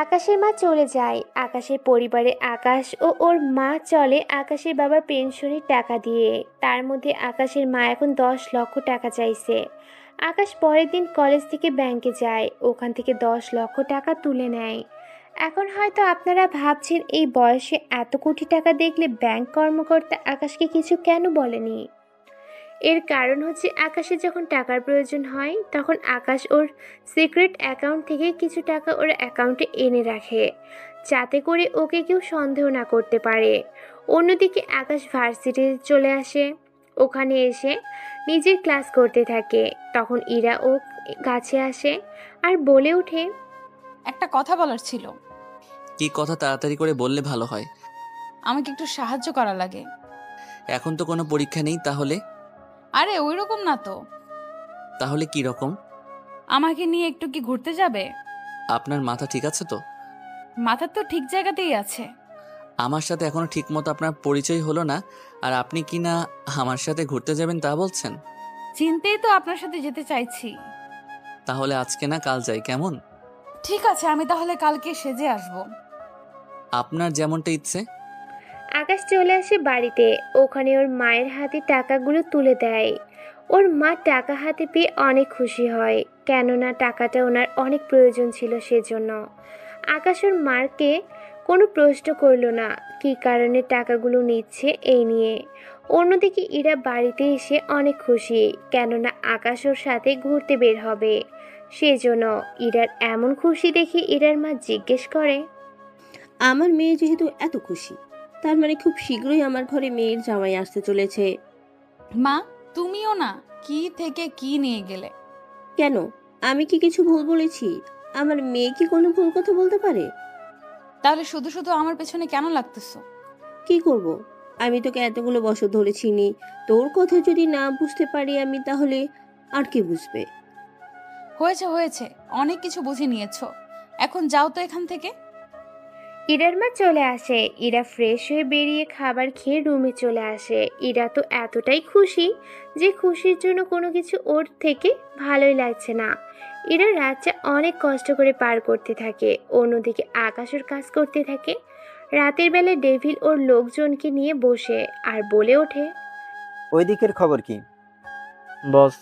S3: আকাশের মা চলে যায়। আকাশের পরিবারে আকাশ ও ওর মা চলে আকাশের বাবার পেনশনের টাকা দিয়ে। তার মধ্যে আকাশের মা এখন 10 লক্ষ টাকা চাইছে। আকাশ পরের দিন কলেজ থেকে ব্যাংকে যায়, ওখান থেকে 10 লক্ষ টাকা তুলে নেয়। এখন হয়তো আপনারা ভাবছেন এই বয়সে এত কোটি টাকা দেখলে ব্যাংক কর্মকর্তা আকাশকে কিছু কেন বলেনি। এর কারণ হচ্ছে আকাশের যখন টাকার প্রয়োজন হয় তখন আকাশ ওর সিক্রেট অ্যাকাউন্ট থেকে কিছু টাকা ওর অ্যাকাউন্টে এনে রাখে, যাতে করে ওকে কেউ সন্দেহ না করতে পারে। অন্যদিকে আকাশ ভার্সিটিতে চলে আসে। ওখানে এসে নিজের ক্লাস করতে থাকে। তখন ইরা ও কাছে আসে আর বলে ওঠে,
S6: একটা কথা বলার ছিল।
S2: কি কথা তাড়াতাড়ি করে বললে ভালো হয়।
S6: আমাকে একটু সাহায্য করা লাগে।
S2: এখন তো কোনো পরীক্ষা নেই, তাহলে?
S6: আরে ওই রকম না তো।
S2: তাহলে কি রকম?
S6: আমাকে নিয়ে একটু কি ঘুরতে যাবে?
S2: আপনার মাথা ঠিক আছে তো?
S6: মাথা তো ঠিক জায়গাতেই আছে।
S2: আমার সাথে এখনো ঠিক মতো আপনার পরিচয় হলো না, আর আপনি কি না আমার সাথে ঘুরতে যাবেন তা বলছেন?
S6: চিনতেই তো আপনার সাথে যেতে চাইছি।
S2: তাহলে আজকে না কাল যাই, কেমন?
S6: ঠিক আছে, আমি তাহলে কালকে সেজে আসবো।
S2: আপনার যেমনটা ইচ্ছে।
S3: আকাশ চলে আসে বাড়িতে। ওখানে ওর মায়ের হাতে টাকাগুলো তুলে দেয়। ওর মা টাকা হাতে পেয়ে অনেক খুশি হয়, কেননা টাকাটা ওনার অনেক প্রয়োজন ছিল সেজন্য। আকাশ ওর মাকে কোনো প্রশ্ন করলো না কী কারণে টাকাগুলো নিচ্ছে এই নিয়ে। অন্যদিকে ইরা বাড়িতে এসে অনেক খুশি, কেননা আকাশ ওর সাথে ঘুরতে বের হবে। সেজন্য ইরার এমন খুশি দেখে ইরার মা জিজ্ঞেস করে,
S12: আমার মেয়ে যেহেতু এত খুশি, তার মানে খুব শীঘ্রই আমার ঘরে মেয়ের জামাই আসতে চলেছে।
S6: মা, তুমিও না কি থেকে কি নিয়ে গেলে?
S12: কেন, আমি কি কিছু ভুল বলেছি? আমার মেয়ে কি কোনো ভুল কথা বলতে পারে?
S6: তাহলে শুধু শুধু আমার পেছনে কেন লাগতেছো?
S12: কি করব, আমি তোকে এতগুলো বছর ধরে চিনি, তোর কথা যদি না বুঝতে পারি আমি, তাহলে আর কে বুঝবে?
S6: হয়েছে হয়েছে, অনেক কিছু বুঝে নিয়েছো, এখন যাও তো এখান থেকে।
S3: ইরার মা চলে আসে। ইরা ফ্রেশ হয়ে বেরিয়ে খাবার খেয়ে রুমে চলে আসে। ইরা তো এতটাই খুশি যে খুশির জন্য কোনো কিছু ওর থেকে ভালোই লাগছে না। ইরা রাতটা অনেক কষ্ট করে পার করতে থাকে। অন্যদিকে আকাশ ওর কাজ করতে থাকে। রাতের বেলা ডেভিল ওর লোকজনকে নিয়ে বসে আর বলে ওঠে,
S9: ওই দিকের খবর কি?
S10: বস,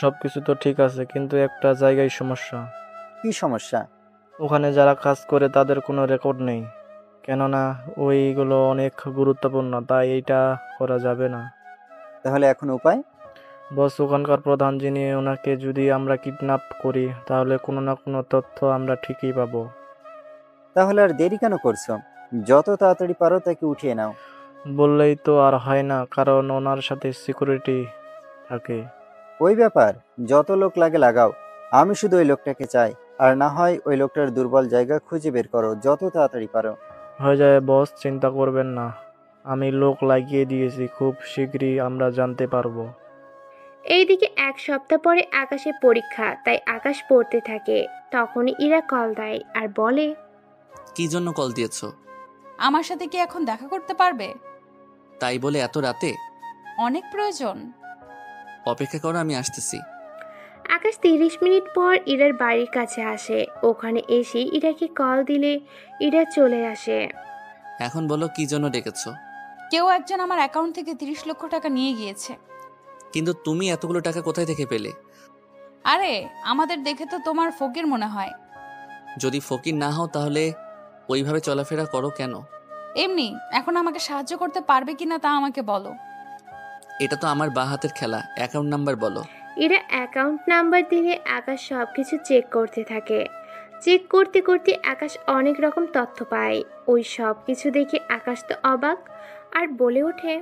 S10: সবকিছু তো ঠিক আছে, কিন্তু একটা জায়গায় সমস্যা।
S9: কি সমস্যা?
S10: ওখানে যারা কাজ করে তাদের কোনো রেকর্ড নেই, কেননা ওইগুলো অনেক গুরুত্বপূর্ণ, তাই এইটা করা যাবে না।
S9: তাহলে এখন উপায়?
S10: বস, ওখানকার প্রধান যিনি, ওনাকে যদি আমরা কিডন্যাপ করি তাহলে কোনো না কোনো তথ্য আমরা ঠিকই পাবো।
S9: তাহলে আর দেরি কেন করছো? যত তাড়াতাড়ি পারো তাকে উঠিয়ে নাও।
S10: বললেই তো আর হয় না, কারণ ওনার সাথে সিকিউরিটি থাকে।
S9: ওই ব্যাপার, যত লোক লাগে লাগাও, আমি শুধু ওই লোকটাকে চাই। আর না হয় ওই লোকটার দুর্বল জায়গা খুঁজে বের করো যত তাড়াতাড়ি পারো।
S10: হয়ে যায় বস, চিন্তা করবেন না, আমি লোক লাগিয়ে দিয়েছি, খুব শীঘ্রই আমরা জানতে পারবো।
S3: এইদিকে এক সপ্তাহ পরে আকাশের পরীক্ষা, তাই আকাশ পড়তে থাকে। তখনই ইরা কল দেয় আর বলে,
S2: কি জন্য কল দিয়েছো?
S6: আমার সাথে কি এখন দেখা করতে পারবে?
S2: তাই বলে এত রাতে?
S6: অনেক প্রয়োজন।
S2: অপেক্ষা করো, আমি আসতেছি।
S3: আকাশ 30 মিনিট পর ইরার বাড়ির কাছে আসে। ওখানে এসে ইরাকে কল দিলে ইরা চলে আসে।
S2: এখন বলো কি জন্য ডেকেছো?
S6: কেউ একজন আমার অ্যাকাউন্ট থেকে 30 লক্ষ টাকা নিয়ে গিয়েছে।
S2: কিন্তু তুমি এতগুলো টাকা কোথায় থেকে পেলে?
S6: আরে, আমাদের দেখে তো তোমার ফকির মনে হয়।
S2: যদি ফকির না হও তাহলে ওইভাবে চলাফেরা করো কেন?
S6: এমনি, এখন আমাকে সাহায্য করতে পারবে কিনা তা আমাকে বলো।
S2: এটা তো আমার বাঁ হাতের খেলা, অ্যাকাউন্ট নাম্বার বলো।
S3: ইরা অ্যাকাউন্ট নাম্বার দিলে আকাশ সবকিছু চেক করতে থাকে। চেক করতে করতে আকাশ অনেক রকম তথ্য পায়। ওই সব কিছু দেখে আকাশ তো অবাক আর বলে ওঠে,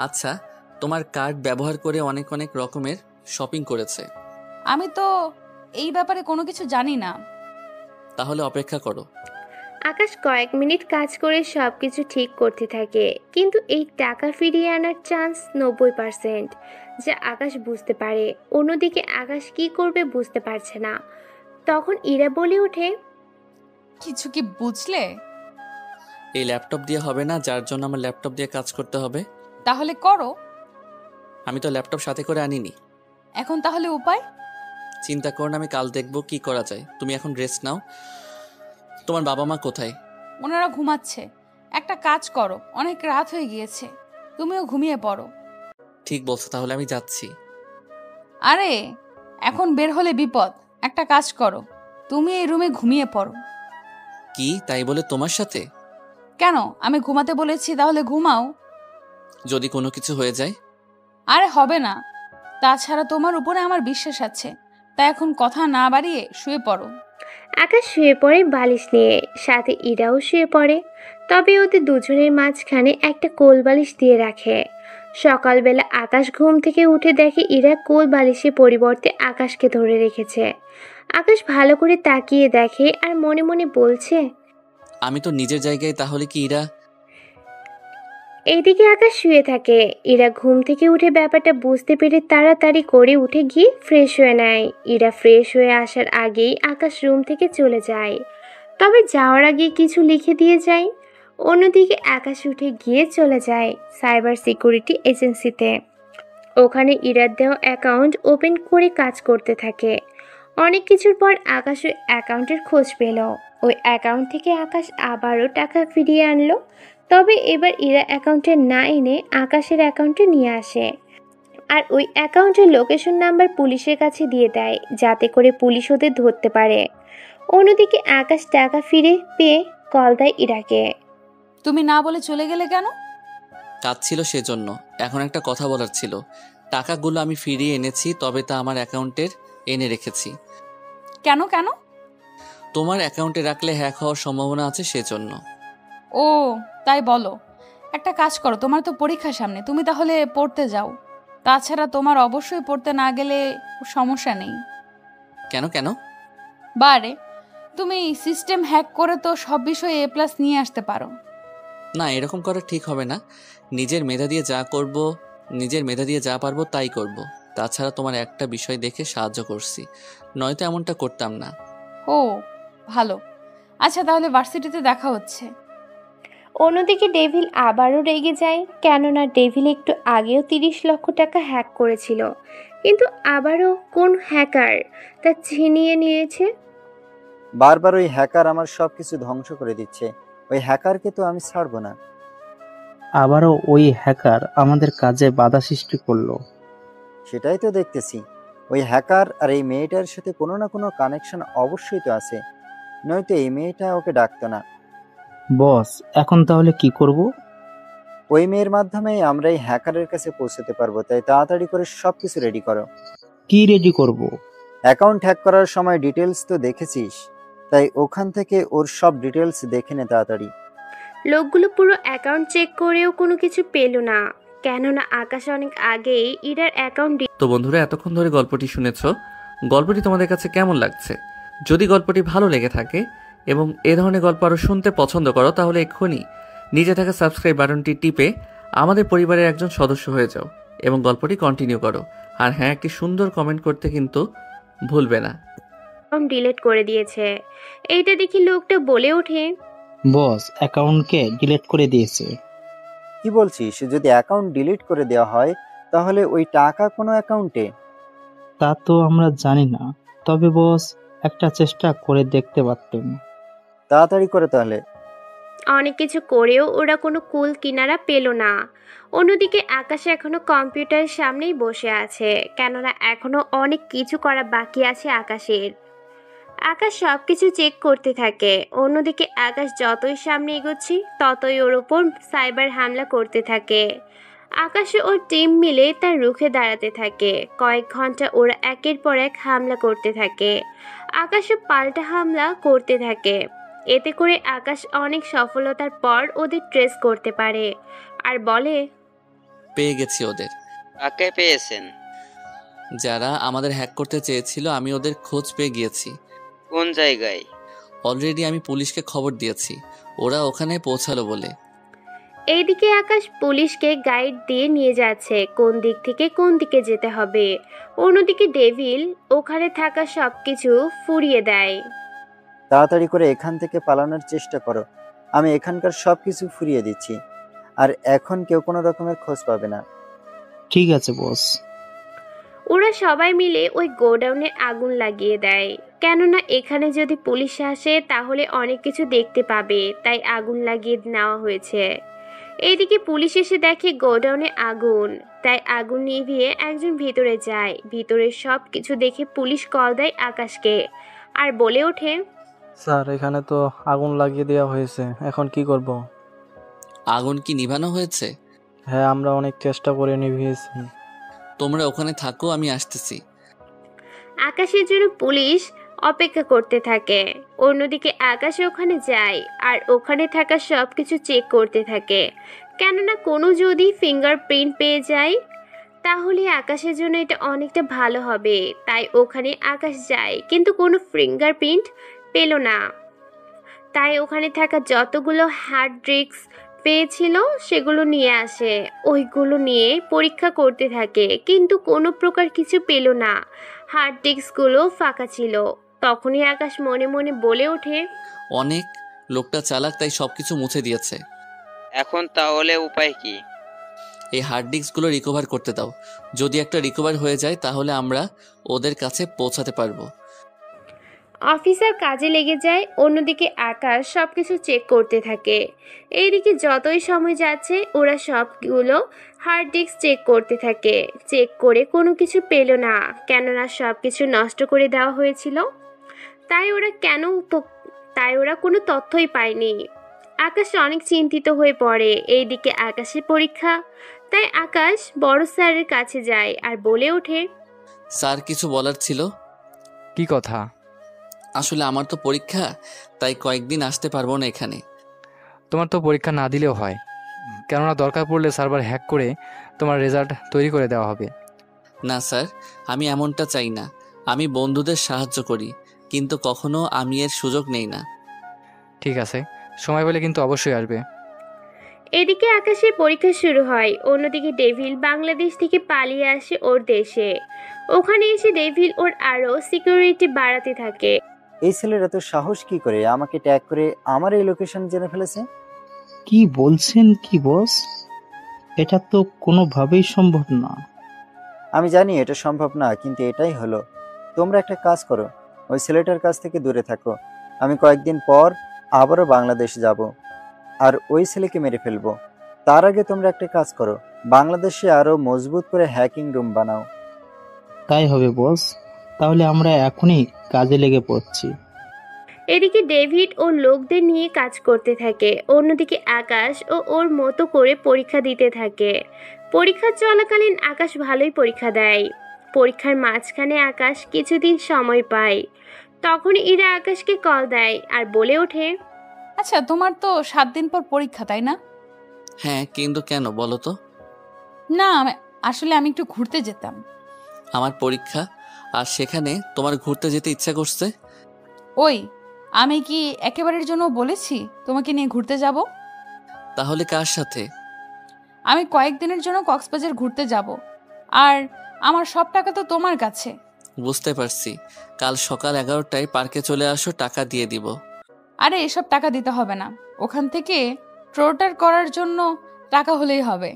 S2: আচ্ছা, তোমার কার্ড ব্যবহার করে অনেক অনেক রকমের শপিং করেছে।
S6: আমি তো এই ব্যাপারে কোনো কিছু জানি না।
S2: তাহলে অপেক্ষা করো।
S3: আকাশ কয়েক মিনিট কাজ করে সবকিছু ঠিক করতে থাকে, কিন্তু এই টাকা ফিরিয়ে আনার চান্স 90%, যা আকাশ বুঝতে পারে। অন্যদিকে আকাশ কি করবে বুঝতে পারছে না। তখন ইরা বলে ওঠে,
S6: কিছু কি বুঝলে?
S2: এই ল্যাপটপ দিয়ে হবে না, যার জন্য আমার ল্যাপটপ দিয়ে কাজ করতে হবে।
S6: তাহলে করো।
S2: আমি তো ল্যাপটপ সাথে করে আনিনি।
S6: এখন তাহলে উপায়?
S2: চিন্তা করো না, আমি কাল দেখবো কি করা যায়। তুমি এখন রেস্ট নাও। তোমার বাবা মা কোথায়?
S6: ওনারা ঘুমাচ্ছে। একটা কাজ করো, অনেক রাত হয়ে গিয়েছে, তুমিও ঘুমিয়ে পড়ো।
S2: ঠিক বলছো, তাহলে আমি যাচ্ছি।
S6: আরে, এখন বের হলে বিপদ। একটা কাজ করো, তুমি এই রুমে ঘুমিয়ে পড়ো।
S2: কি, তাই বলে তোমার সাথে?
S6: কেন, আমি ঘুমাতে বলেছি, তাহলে ঘুমাও।
S2: যদি কোনো কিছু হয়ে যায়?
S6: আরে হবে না, তাছাড়া তোমার উপরে আমার বিশ্বাস আছে, তাই এখন কথা না বাড়িয়ে শুয়ে পড়ো।
S3: আকাশ শুয়ে পড়ে বালিশ নিয়ে, সাথে ইরাও শুয়ে পড়ে। তবে ওদের দুজনের মাঝখানে একটা কোল বালিশ দিয়ে রাখে। সকালবেলা আকাশ ঘুম থেকে উঠে দেখে ইরা কোল বালিশের পরিবর্তে আকাশকে ধরে রেখেছে। আকাশ ভালো করে তাকিয়ে দেখে আর মনে মনে বলছে,
S2: আমি তো নিজের জায়গায়, তাহলে কি ইরা?
S3: এইদিকে আকাশ শুয়ে থাকে। ইরা ঘুম থেকে উঠে ব্যাপারটা বুঝতে পেরে তাড়াতাড়ি করে উঠে গিয়ে ফ্রেশ হয়ে নেয়। ইরা ফ্রেশ হয়ে আসার আগেই আকাশ রুম থেকে চলে যায়, তবে যাওয়ার আগে কিছু লিখে দিয়ে যায়। অন্যদিকে আকাশ উঠে গিয়ে চলে যায় সাইবার সিকিউরিটি এজেন্সিতে। ওখানে ইরার দেওয়া অ্যাকাউন্ট ওপেন করে কাজ করতে থাকে। অনেক কিছুর পর আকাশ ওই অ্যাকাউন্টের খোঁজ পেল। ওই অ্যাকাউন্ট থেকে আকাশ আবারও টাকা ফিরিয়ে আনলো, তবে এবার ইরা অ্যাকাউন্টে না এনে আকাশের অ্যাকাউন্টে নিয়ে আসে। আর ওই অ্যাকাউন্টের লোকেশন নাম্বার পুলিশের কাছে দিয়ে দেয়, যাতে করে পুলিশ ওদের ধরতে পারে। অন্যদিকে আকাশ টাকা ফিরে পেয়ে কল দেয় ইরাকে।
S6: তুমি না বলে চলে গেলে কেন?
S2: কাজ ছিল সেজন্য। এখন একটা কথা বলার ছিল। টাকাগুলো আমি ফিরিয়ে এনেছি, তবে তা আমার অ্যাকাউন্টের এনে রেখেছি।
S6: কেন কেন?
S2: তোমার অ্যাকাউন্টে রাখলে হ্যাক হওয়ার সম্ভাবনা আছে, সেজন্য।
S6: ও, তাই বলো। একটা কাজ করো, তোমার তো পরীক্ষা সামনে, তুমি তাহলে পড়তে যাও। তাছাড়া তোমার অবশ্যই পড়তে না গেলে সমস্যা নেই।
S2: কেন কেন?
S6: বারে, তুমি সিস্টেম হ্যাক করে তো সব বিষয়ে A+ নিয়ে আসতে পারো।
S2: না, এরকম করা ঠিক হবে না। নিজের মেধা দিয়ে যা করব, নিজের মেধা দিয়ে যা পারবো তাই করব। তাছাড়া তোমার একটা বিষয় দেখে সাহায্য করছি, নয়তো এমনটা করতাম না।
S6: ও ভালো। আচ্ছা তাহলে ভার্সিটিতে দেখা হচ্ছে।
S3: অন্যদিকে ডেভিল আবারও রেগে যায়, কেননা ডেভিল একটু আগেও 30 লক্ষ টাকা হ্যাক করেছিল, কিন্তু আবারও কোন হ্যাকার তা ছিনিয়ে নিয়েছে।
S9: বারবার ওই হ্যাকার আমার সবকিছু ধ্বংস করে দিচ্ছে। ওই হ্যাকারকে তো আমি ছাড়বো না।
S8: আবারও ওই হ্যাকার আমাদের কাজে বাধা সৃষ্টি করলো।
S9: সেটাই তো দেখতেছি। ওই হ্যাকার আর এই মেয়েটার সাথে কোনো না কোনো কানেকশন অবশ্যই তো আছে, নয়তো এই মেয়েটা ওকে ডাকতো না।
S8: বস, এখন তাহলে কি করব?
S9: ওই মেয়ের মাধ্যমেই আমরা এই হ্যাকারের কাছে পৌঁছতে পারবো, তাই তাড়াতাড়ি করে সবকিছু রেডি করো।
S8: কি রেডি করব?
S9: অ্যাকাউন্ট হ্যাক করার সময় ডিটেলস তো দেখেছিস, তাই ওখান থেকে ওর সব ডিটেলস দেখে নে তাড়াতাড়ি।
S3: লোকগুলো পুরো অ্যাকাউন্ট চেক করেও কোনো কিছু পেল না, কেননা আকাশ অনেক আগেই ইরার অ্যাকাউন্ট।
S2: তো বন্ধুরা, এতক্ষণ ধরে গল্পটি শুনেছো। গল্পটি তোমাদের কাছে কেমন লাগছে? যদি গল্পটি ভালো লেগে থাকে এবং এ ধরনের গল্প আরও শুনতে পছন্দ করো, তাহলে এক্ষুনি নিচে থাকা সাবস্ক্রাইব বাটনটি টিপে আমাদের পরিবারের একজন সদস্য হয়ে যাও এবং গল্পটি কন্টিনিউ করো। আর হ্যাঁ, একটি সুন্দর কমেন্ট করতে কিন্তু ভুলবে না।
S3: ডিলিট করে দিয়েছে। এইটা দেখি লোকটা বলে ওঠে,
S8: বস, অ্যাকাউন্টকে ডিলিট করে দিয়েছে।
S9: কি বলছিস? যদি অ্যাকাউন্ট ডিলিট করে দেওয়া হয় তাহলে ওই টাকা কোনো অ্যাকাউন্টে?
S8: তা তো আমরা জানি না, তবে বস একটা চেষ্টা করে দেখতে পারতেন।
S9: তাড়াতাড়ি করে তাহলে।
S3: অনেক কিছু করেও ওরা কোনো কুল কিনারা পেল না। অন্যদিকে আকাশ এখনো কম্পিউটারের সামনেই বসে আছে, কেননা এখনো অনেক কিছু করা বাকি আছে আকাশের। আকাশ সব কিছু চেক করতে থাকে। অন্যদিকে আকাশ যতই সামনে এগোচ্ছে ততই ওর ওপর সাইবার হামলা করতে থাকে। আকাশ ও ওর টিম মিলে তার রুখে দাঁড়াতে থাকে। কয়েক ঘন্টা ওরা একের পর এক হামলা করতে থাকে। আকাশও পাল্টা হামলা করতে থাকে। এতে করে আকাশ অনেক সফলতার পর ওদের ট্রেস করতে পারে আর বলে,
S2: পেয়ে গেছি ওদের।
S4: কাকে পেয়েছেন?
S2: যারা আমাদের হ্যাক করতে চেয়েছিল, আমি ওদের খোঁজ পেয়ে গিয়েছি।
S4: কোন জায়গায়?
S2: অলরেডি আমি পুলিশকে খবর দিয়েছি, ওরা ওখানে পৌঁছালো বলে।
S3: এইদিকে আকাশ পুলিশকে গাইড দিয়ে নিয়ে যাচ্ছে কোন দিক থেকে কোন দিকে যেতে হবে। অন্যদিকে ডেভিল ওখানে থাকা সবকিছু ফুরিয়ে দেয়।
S9: তাড়াতাড়ি করে এখান থেকে পালানোর চেষ্টা করো, আমি এখানকার সবকিছু ফুরিয়ে দিচ্ছি। আর এখন কেউ কোনো রকমের খোঁজ পাবে না।
S8: ঠিক আছে বস।
S3: ওরা সবাই মিলে ওই গোডাউনে আগুন লাগিয়ে দেয়, কেননা এখানে যদি পুলিশ আসে তাহলে অনেক কিছু দেখতে পাবে, তাই আগুন লাগিয়ে নেওয়া হয়েছে। এইদিকে পুলিশ এসে দেখে গোডাউনে আগুন, তাই আগুন নিভিয়ে একজন ভিতরে যায়। ভিতরে সব কিছু দেখে পুলিশ কল দেয় আকাশকে আর বলে ওঠে,
S10: স্যার, এখানে তো আগুন লাগিয়ে দেওয়া হয়েছে, এখন কি করব?
S2: আগুন কি নিভানো হয়েছে?
S10: হ্যাঁ, আমরা অনেক চেষ্টা করে নিভিয়েছি।
S2: তোমরা ওখানে থাকো, আমি আসতেছি।
S3: আকাশের জন্য পুলিশ অপেক্ষা করতে থাকে। অন্যদিকে আকাশ ওখানে যায় আর ওখানে থাকা সব কিছু চেক করতে থাকে, কেননা কোনো যদি ফিঙ্গারপ্রিন্ট পেয়ে যায় তাহলে আকাশের জন্য এটা অনেকটা ভালো হবে। তাই ওখানে আকাশ যায়, কিন্তু কোনো ফিঙ্গারপ্রিন্ট পেল না। তাই ওখানে থাকা যতগুলো হার্ড ডিস্ক পেয়েছিল সেগুলো নিয়ে আসে। ওইগুলো নিয়ে পরীক্ষা করতে থাকে, কিন্তু কোনো প্রকার কিছু পেল না। হার্ড ডিস্কগুলো ফাঁকা ছিল। তখনই আকাশ মনে মনে বলে ওঠে,
S2: অনেক লোকটা চালাক, তাই সবকিছু মুছে দিয়েছে।
S4: এখন তাহলে উপায় কি?
S2: এই হার্ড ডিস্কগুলো রিকভার করতে দাও। যদি একটা রিকভার হয়ে যায় তাহলে আমরা ওদের কাছে পৌঁছাতে পারবো।
S3: অফিসার কাজে লেগে যায়। অন্যদিকে আকাশ সবকিছু চেক করতে থাকে। এইদিকে যতই সময় যাচ্ছে ওরা সবগুলো হার্ড ডিস্ক চেক করতে থাকে। চেক করে কোনো কিছু পেল না, কেননা সব কিছু নষ্ট করে দেওয়া হয়েছিল। তাই ওরা কোনো তথ্যই পায়নি। আকাশ অনেক চিন্তিত হয়ে পড়ে। এইদিকে আকাশের পরীক্ষা, তাই আকাশ বড় স্যারের কাছে যায় আর বলে ওঠে,
S2: স্যার, কিছু বলার ছিল।
S1: কি কথা?
S2: আসলে আমার তো পরীক্ষা, তাই কয়েকদিন আসতে পারবো না এখানে।
S1: তোমার তো পরীক্ষা না দিলেও হয়, কেননা দরকার পড়লে সার্ভার হ্যাক করে তোমার রেজাল্ট তৈরি করে দেওয়া হবে।
S2: না স্যার, আমি এমনটা চাই না। আমি বন্ধুদের সাহায্য করি, কিন্তু কখনো আমি এর সুযোগ নেই না।
S1: ঠিক আছে, সময় পেলে কিন্তু অবশ্যই আসবে।
S3: এদিকে আকাশের পরীক্ষা শুরু হয়, অন্যদিকে ডেভিল বাংলাদেশ থেকে পালিয়ে আসে ওর দেশে। ওখানে এসে ডেভিল ওর আরো সিকিউরিটি বাড়াতে থাকে।
S9: এই ছেলের এত সাহস কি করে আমাকে ট্যাগ করে আমার এই লোকেশন জেনে ফেলেছে?
S13: কি বলছেন কি বস? এটা তো কোনোভাবেই সম্ভব না।
S9: আমি জানি এটা সম্ভব না, কিন্তু এটাই হলো। তোমরা একটা কাজ করো, ওই ছেলেটার কাছ থেকে দূরে থাকো। আমি কয়েকদিন পর আবারও বাংলাদেশ যাব আর ওই ছেলেকে মেরে ফেলবো। তার আগে তোমরা একটা কাজ করো, বাংলাদেশে আরো মজবুত করে হ্যাকিং রুম বানাও।
S13: তাই হবে বস, তাহলে আমরা এখনই কাজে লেগে পড়ছি।
S3: এদিকে ডেভিড ও লোকদের নিয়ে কাজ করতে থাকে, অন্যদিকে আকাশ ও ওর মতো করে পরীক্ষা দিতে থাকে। পরীক্ষা চলাকালীন আকাশ ভালোই পরীক্ষা দেয়। পরীক্ষার মাঝখানে আকাশ কিছুদিন সময় পায়, তখন ইরা আকাশকে কল দেয় আর বলে ওঠে,
S6: আচ্ছা তোমার তো 7 দিন পর পরীক্ষা, তাই না?
S2: হ্যাঁ, কিন্তু কেন বলো তো?
S6: না, আসলে আমি একটু ঘুরতে যেতাম।
S2: আমার পরীক্ষা আর সেখানে তোমার ঘুরতে যেতে ইচ্ছা করছে?
S6: ওই, আমি কি একেবারের জন্য বলেছি তোমাকে নিয়ে ঘুরতে যাব?
S2: তাহলে কার সাথে?
S6: আমি কয়েকদিনের জন্য কক্সবাজার ঘুরতে যাব, আর আমার সব টাকা তো তোমার কাছে।
S2: বুঝতে পারছি, কাল সকাল 11টায় পার্কে চলে আসো, টাকা দিয়ে দিব।
S6: আরে এসব টাকা দিতে হবে না, ওখান থেকে টোটার করার জন্য টাকা হলেই হবে।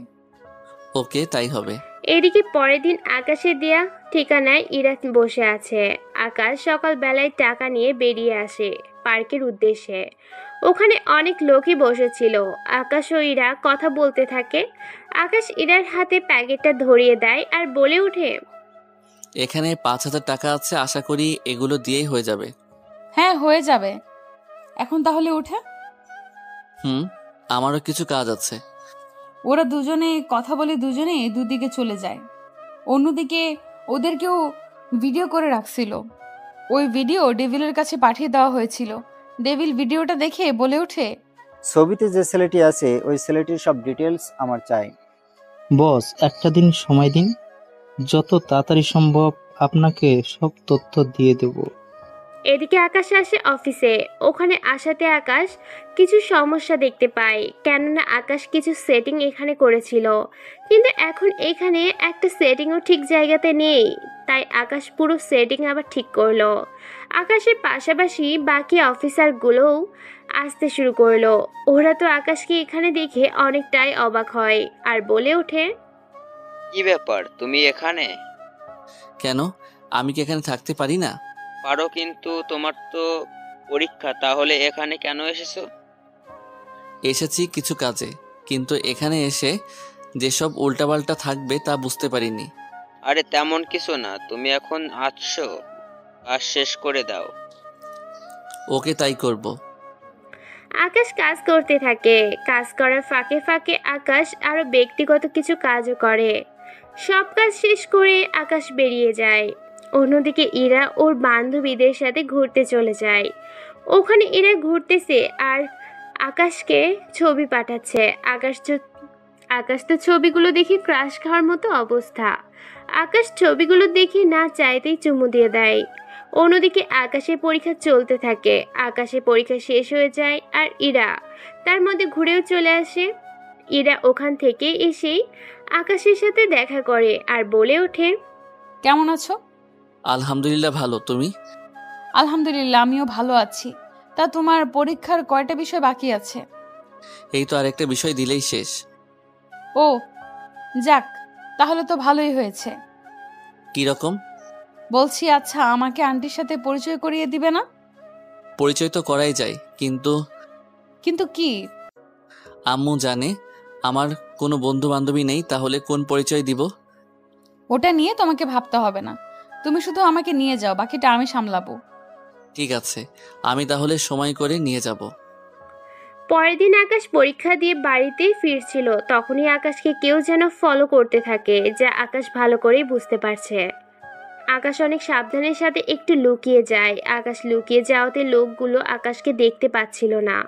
S2: ওকে, তাই হবে।
S3: এদিকে পরের দিন আকাশের দেয়া ঠিকানায় ইরা বসে আছে। আকাশ সকালবেলায় টাকা নিয়ে বেরিয়ে আসে পার্কের উদ্দেশ্যে। ওখানে অনেক লোকই বসেছিল। আকাশ ও ইরা কথা বলতে থাকে। আকাশ ইরার হাতে প্যাকেটটা ধরিয়ে দেয় আর বলে ওঠে,
S2: এখানে 5,000 টাকা আছে, আশা করি এগুলো দিয়েই হয়ে যাবে।
S6: হ্যাঁ, হয়ে যাবে। এখন তাহলে উঠে।
S2: আমারও কিছু কাজ আছে।
S6: ওরা দুজনে কথা বলে দুজনে দুদিকে চলে যায়। অন্যদিকে ওদেরকেও ভিডিও করে রাখছিল। ওই ভিডিও ডেভিলের কাছে পাঠিয়ে দেওয়া হয়েছিল। ডেভিল ভিডিওটা দেখে বলে ওঠে,
S9: ছবিতে যে ছেলেটি আছে ওই ছেলেটির সব ডিটেলস আমার চাই।
S13: বস, একটা দিন সময় দিন, যত তাড়াতাড়ি সম্ভব আপনাকে সব তথ্য দিয়ে দেব।
S3: এদিকে আকাশ আসে অফিসে। ওখানে আসাতে আকাশ কিছু সমস্যা দেখতে পায়, কেননা আকাশ কিছু সেটিং এখানে করেছিল, কিন্তু এখন এখানে একটা সেটিংও ঠিক জায়গাতে নেই। তাই আকাশ পুরো সেটিং আবার ঠিক করলো। আকাশের পাশাপাশি বাকি অফিসারগুলোও আসতে শুরু করলো। ওরা তো আকাশকে এখানে দেখে অনেকটাই অবাক হয় আর বলে ওঠে,
S4: কি ব্যাপার, তুমি এখানে?
S2: কেন, আমি কি এখানে থাকতে পারি না?
S4: পারো, কিন্তু তোমার তো পরীক্ষা, তাহলে এখানে কেন এসেছো?
S2: এসেছি কিছু কাজে, কিন্তু এখানে এসে যেসব উল্টাপাল্টা থাকবে তা বুঝতে পারিনি।
S4: আরে তেমন কিছু না, তুমি এখন আসছো, কাজ শেষ করে দাও।
S2: ওকে, তাই করব।
S3: আকাশ কাজ করতে থাকে। কাজ করার ফাঁকে ফাঁকে আকাশ আরো ব্যক্তিগত কিছু কাজও করে। সব কাজ শেষ করে আকাশ বেরিয়ে যায়। অন্যদিকে ইরা ওর বান্ধবীদের সাথে ঘুরতে চলে যায়। ওখানে ইরা ঘুরতেছে আর আকাশকে ছবি পাঠাচ্ছে। আকাশ তো ছবিগুলো দেখে ক্রাশ খাওয়ার মতো অবস্থা। আকাশ ছবিগুলো দেখে না চাইতেই চুমু দিয়ে দেয়। অন্যদিকে আকাশের পরীক্ষা চলতে থাকে। আকাশের পরীক্ষা শেষ হয়ে যায় আর ইরা তার মধ্যে ঘুরেও চলে আসে। ইরা ওখান থেকে এসেই আকাশের সাথে দেখা করে আর বলে ওঠে,
S6: কেমন আছো?
S2: আলহামদুলিল্লাহ, ভালো। তুমি?
S6: আলহামদুলিল্লাহ, আমিও ভালো আছি। তা তোমার পরীক্ষার কয়টা বিষয় বাকি আছে?
S2: এই তো আরেকটা বিষয় দিলেই শেষ।
S6: ও যাক, তাহলে তো ভালোই হয়েছে।
S2: কি রকম?
S6: বলছি, আচ্ছা আমাকে আন্টির সাথে পরিচয় করিয়ে দিবে না?
S2: পরিচয় তো করাই যায়, কিন্তু
S6: কিন্তু কি?
S2: আম্মু জানে আমার কোনো বন্ধু বান্ধবী নেই, তাহলে কোন পরিচয় দিব?
S6: ওটা নিয়ে তোমাকে ভাবতে হবে না, তুমি শুধু আমাকে নিয়ে যাও, বাকিটা আমি সামলাবো।
S2: ঠিক আছে, আমি তাহলে সময় করে নিয়ে যাব।
S3: পরের দিন আকাশ পরীক্ষা দিয়ে বাড়িতে ফিরছিল, তখনই আকাশকে কেউ যেন ফলো করতে থাকে, যা আকাশ ভালো করেই বুঝতে পারছে। আকাশ অনেক সাবধানের সাথে একটু লুকিয়ে যায়। আকাশ লুকিয়ে যাওয়াতে লোকগুলো আকাশকে দেখতে পাচ্ছিল না,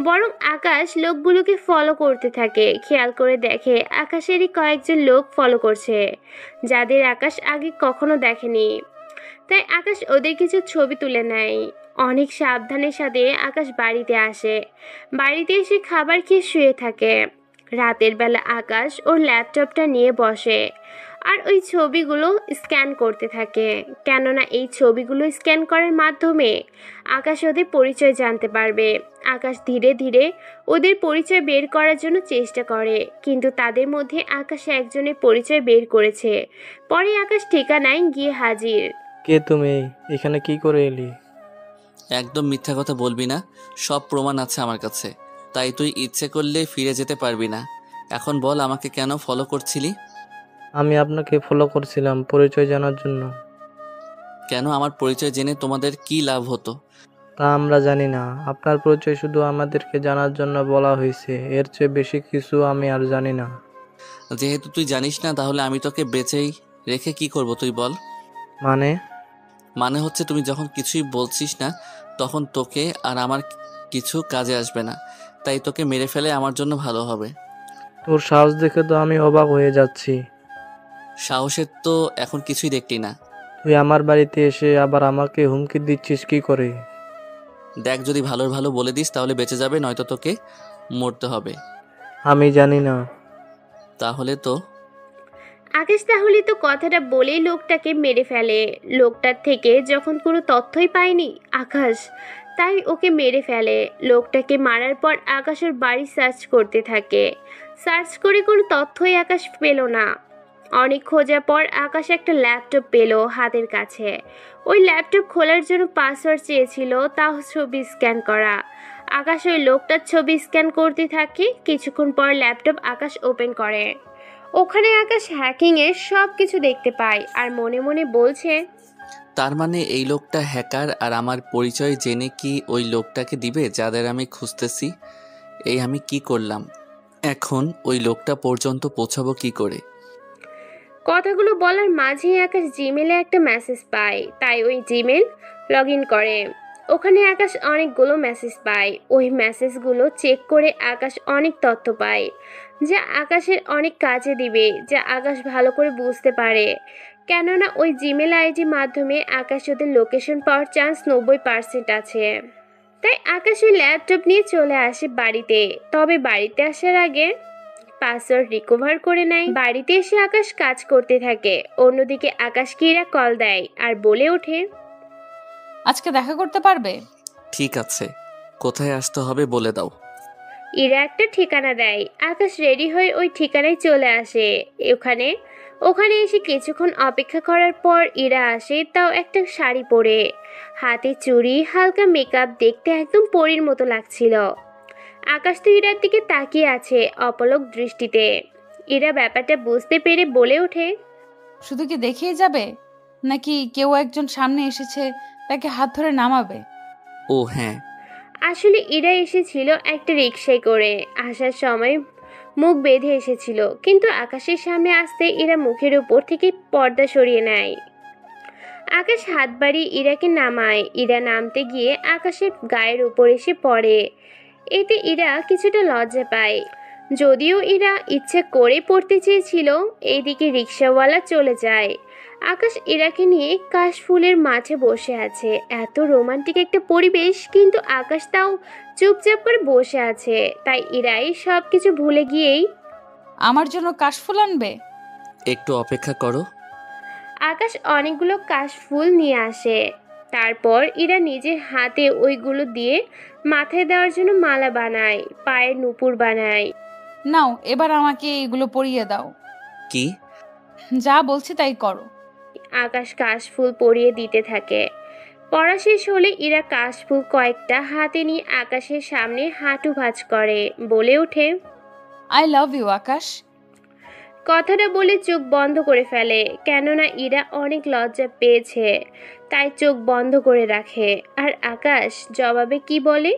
S3: বরং আকাশ লোকগুলোকে ফলো করতে থাকে। খেয়াল করে দেখে আকাশেরই কয়েকজন লোক ফলো করছে, যাদের আকাশ আগে কখনো দেখেনি। তাই আকাশ ওদের কিছু ছবি তুলে নেয়। অনেক সাবধানের সাথে আকাশ বাড়িতে আসে। বাড়িতে এসে খাবার খেয়ে শুয়ে থাকে। রাতের বেলা আকাশ ওর ল্যাপটপটা নিয়ে বসে আর ওই ছবিগুলো স্ক্যান করতে থাকে, কেননা এই ছবিগুলো স্ক্যান করার মাধ্যমে আকাশ ওদের পরিচয় জানতে পারবে। আকাশ ধীরে ধীরে ওদের পরিচয় বের করার জন্য চেষ্টা করে, কিন্তু তাদের মধ্যে আকাশ একজনের পরিচয় বের করেছে। পরে আকাশ ঠিকানায় গিয়ে হাজির।
S10: কে তুমি? এখানে কি করে এলি?
S2: একদম মিথ্যা কথা বলবি না, সব প্রমাণ আছে আমার কাছে। তাই তুই ইচ্ছে করলে ফিরে যেতে পারবি না। এখন বল আমাকে কেন ফলো করছিলি?
S10: আমি আপনাকে ফলো করছিলাম পরিচয় জানার জন্য।
S2: কেন? আমার পরিচয় জেনে তোমাদের কি লাভ হতো?
S10: তা আমরা জানি না। আপনার পরিচয় শুধু আমাদেরকে জানার জন্য বলা হয়েছে, এর চেয়ে বেশি কিছু আমি আর জানি না।
S2: যেহেতু তুই জানিস না, তাহলে আমি তোকে বেঁচেই রেখে কি করব তুই বল? মানে হচ্ছে তুমি যখন কিছুই বলছিস না, তখন তোকে আর আমার কিছু কাজে আসবে না। তাই তোকে মেরে ফেলে আমার জন্য ভালো হবে।
S10: তোর সাহস দেখে তো আমি অবাক হয়ে যাচ্ছি।
S2: সাহসের তো এখন কিছুই দেখলি না।
S10: তুই আমার বাড়িতে এসে আবার আমাকে হুমকি দিচ্ছিস কি করে?
S2: দেখ, যদি ভালোর ভালো বলে দিস তাহলে বেঁচে যাবে, নয়তো তোকে মরতে হবে।
S10: আমি জানি না।
S2: তাহলে তো
S3: আকাশ তাহলে তো কথাটা বলেই লোকটাকে মেরে ফেলে। লোকটার থেকে যখন কোনো তথ্যই পায়নি আকাশ, তাই ওকে মেরে ফেলে। লোকটাকে মারার পর আকাশ ওর বাড়ি সার্চ করতে থাকে। সার্চ করে কোনো তথ্যই আকাশ পেল না। অনেক খোঁজার পর আকাশ একটা ল্যাপটপ পেল হাতের কাছে। ওই ল্যাপটপ খোলার জন্য পাসওয়ার্ড চেয়েছিল, তাও ছবি স্ক্যান করা। আকাশ ওই লোকটার ছবি স্ক্যান করতে থাকে। কিছুক্ষণ পর ল্যাপটপ আকাশ ওপেন করে। ওখানে আকাশ হ্যাকিংয়ের সব কিছু দেখতে পায় আর মনে মনে বলছে,
S2: তার মানে এই লোকটা হ্যাকার, আর আমার পরিচয় জেনে কি ওই লোকটাকে দিবে যাদের আমি খুঁজতেছি? এই আমি কি করলাম? এখন ওই লোকটা পর্যন্ত পৌঁছাবো কি করে?
S3: কথাগুলো বলার মাঝেই আকাশ জিমেলে একটা মেসেজ পায়, তাই ওই জিমেল লগ ইন করে। ওখানে আকাশ অনেকগুলো মেসেজ পায়। ওই মেসেজগুলো চেক করে আকাশ অনেক তথ্য পায়, যা আকাশের অনেক কাজে দিবে, যা আকাশ ভালো করে বুঝতে পারে। কেননা ওই জিমেল আইডির মাধ্যমে আকাশ ওদের লোকেশন পাওয়ার চান্স 90% আছে। তাই আকাশ ওই ল্যাপটপ নিয়ে চলে আসে বাড়িতে। তবে বাড়িতে আসার আগে পাসওয়ার্ড রিকভার করে নেয়। বাড়িতে এসে আকাশ কাজ করতে থাকে। অন্যদিকে আকাশকে ইরা কল দেয় আর বলে ওঠে,
S6: আজকে দেখা করতে পারবে?
S2: ঠিক আছে, কোথায় আসতে হবে বলে দাও।
S3: ইরা একটা ঠিকানা দেয়। আকাশ রেডি হয়ে ওই ঠিকানায় চলে আসে। ওখানে এসে কিছুক্ষণ অপেক্ষা করার পর ইরা আসে, তাও একটা শাড়ি পরে, হাতে চুড়ি, হালকা মেকআপ, দেখতে একদম পরীর মতো লাগছিল। আকাশ তো ইরার দিকে তাকিয়ে আছে অপলক দৃষ্টিতে। ইরা ব্যাপারটা বুঝতে পেরে বলে ওঠে,
S6: শুধু কি দেখেই যাবে, নাকি কেউ একজন সামনে এসেছে তাকে হাত ধরে নামাবে?
S2: ও হ্যাঁ,
S3: আসলে ইরা এসেছিল একটা রিকশায় করে। আসার সময় মুখ বেঁধে এসেছিল, কিন্তু আকাশের সামনে আসতে ইরা মুখের উপর থেকে পর্দা সরিয়ে নেয়। আকাশ হাত বাড়িয়ে ইরাকে নামায়। ইরা নামতে গিয়ে আকাশের গায়ের উপর এসে পড়ে। এতে ইরা কিছুটা লজ্জা পায়, যদিও ইরা ইচ্ছে করে পড়তে চেয়েছিল। এইদিকে রিক্সাওয়ালা চলে যায়। আকাশ ইরাকে নিয়ে কাশফুলের মাঝে বসে আছে। এত রোমান্টিক একটা পরিবেশ, কিন্তু আকাশ তাও চুপচাপ করে বসে আছে। তাই ইরাই সব কিছু ভুলে গিয়েই
S6: আমার জন্য কাশফুল আনবে?
S2: একটু অপেক্ষা করো।
S3: আকাশ অনেকগুলো কাশফুল নিয়ে আসে। তারপর ইরা নিজের হাতে ওইগুলো দিয়ে মাথায় দেওয়ার জন্য মালা বানায়, পায়ে নুপুর বানায়।
S6: নাও, এবার আমাকে এগুলো পরিয়ে দাও।
S2: কি?
S6: যা বলছি তাই করো।
S3: আকাশ কাশফুল পরিয়ে দিতে থাকে। পড়া শেষ হলে ইরা কাশফুল কয়েকটা হাতে নিয়ে আকাশের সামনে হাঁটু ভাঁজ করে, বলে ওঠে,
S6: আই লাভ ইউ আকাশ।
S3: কথাটা বলে চোখ বন্ধ করে ফেলে, কেননা ইরা অনেক লজ্জা পেয়েছে, তাই চোখ বন্ধ করে রাখে। আর আকাশ জবাবে কি বলে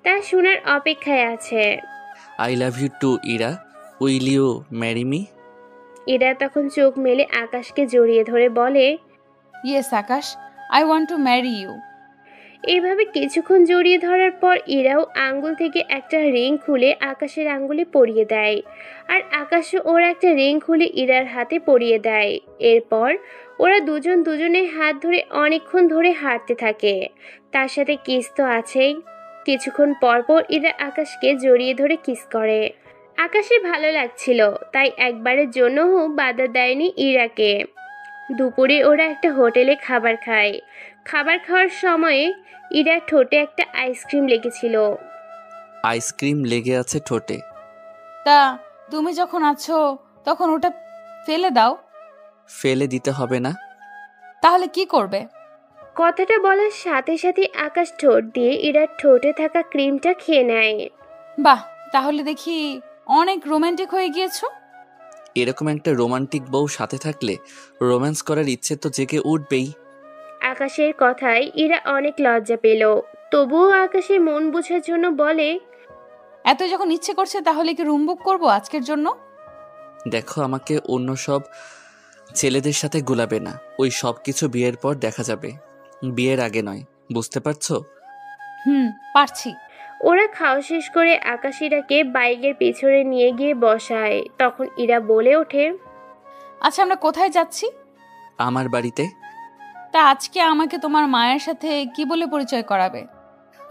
S3: তা শোনার অপেক্ষায় আছে।
S2: I love you too Ira, will you marry me?
S3: Ira তখন চোখ মেলে আকাশকে জড়িয়ে ধরে বলে,
S6: yes Akash, I want to marry you.
S3: এইভাবে কিছুক্ষণ জড়িয়ে ধরার পর ইরাও আঙ্গুল থেকে একটা রিং খুলে আকাশের আঙ্গুলে পরিয়ে দেয়, আর আকাশও ওর একটা রিং খুলে ইরার হাতে পরিয়ে দেয়। এরপর ওরা দুজন দুজনের হাত ধরে অনেকক্ষণ ধরে হাঁটতে থাকে। তার সাথে কিস তো আছেই। কিছুক্ষণ পর পর ইরা আকাশকে জড়িয়ে ধরে কিস করে। আকাশের ভালো লাগছিল, তাই একবারের জন্যও বাধা দেয়নি ইরাকে। দুপুরে ওরা একটা হোটেলে খাবার খায়। খাবার খাওয়ার সময়ে ইরার ঠোঁটে একটা আইসক্রিম লেগেছিল।
S2: আইসক্রিম লেগে আছে ঠোঁটে?
S6: তা তুমি যখন আছো তখন ওটা ফেলে দাও।
S2: ফেলে দিতে হবে না।
S6: তাহলে কি করবে?
S3: কথাটা বলার সাথে সাথে আকাশ ঠোঁট দিয়ে ইরার ঠোঁটে থাকা ক্রিমটা খেয়ে নেয়।
S6: বাহ, তাহলে দেখি অনেক রোমান্টিক হয়ে গিয়েছো।
S2: এরকম একটা রোমান্টিক বউ সাথে থাকলে রোম্যান্স করার ইচ্ছে তো জেগে উঠবেই।
S3: আকাশের কথায় ইরা অনেক লজ্জা পেল, তবুও আকাশের মন বোঝার জন্য বলে,
S6: এত যখন ইচ্ছে করছে তাহলে কি রুম বুক করবো আজকের জন্য?
S2: দেখো, আমাকে অন্য সব ছেলেদের সাথে গুলাবে না। ওই সব কিছু বিয়ের পর দেখা যাবে, বিয়ের আগে নয়। বুঝতে পারছো?
S6: পারছি।
S3: ওরা খাওয়া শেষ করে আকাশ ইরাকে বাইকের পেছনে নিয়ে গিয়ে বসায়। তখন ইরা বলে ওঠে,
S6: আচ্ছা আমরা কোথায় যাচ্ছি?
S2: আমার বাড়িতে।
S6: তা আজকে আমাকে তোমার মায়ের সাথে কি বলে পরিচয় করাবে?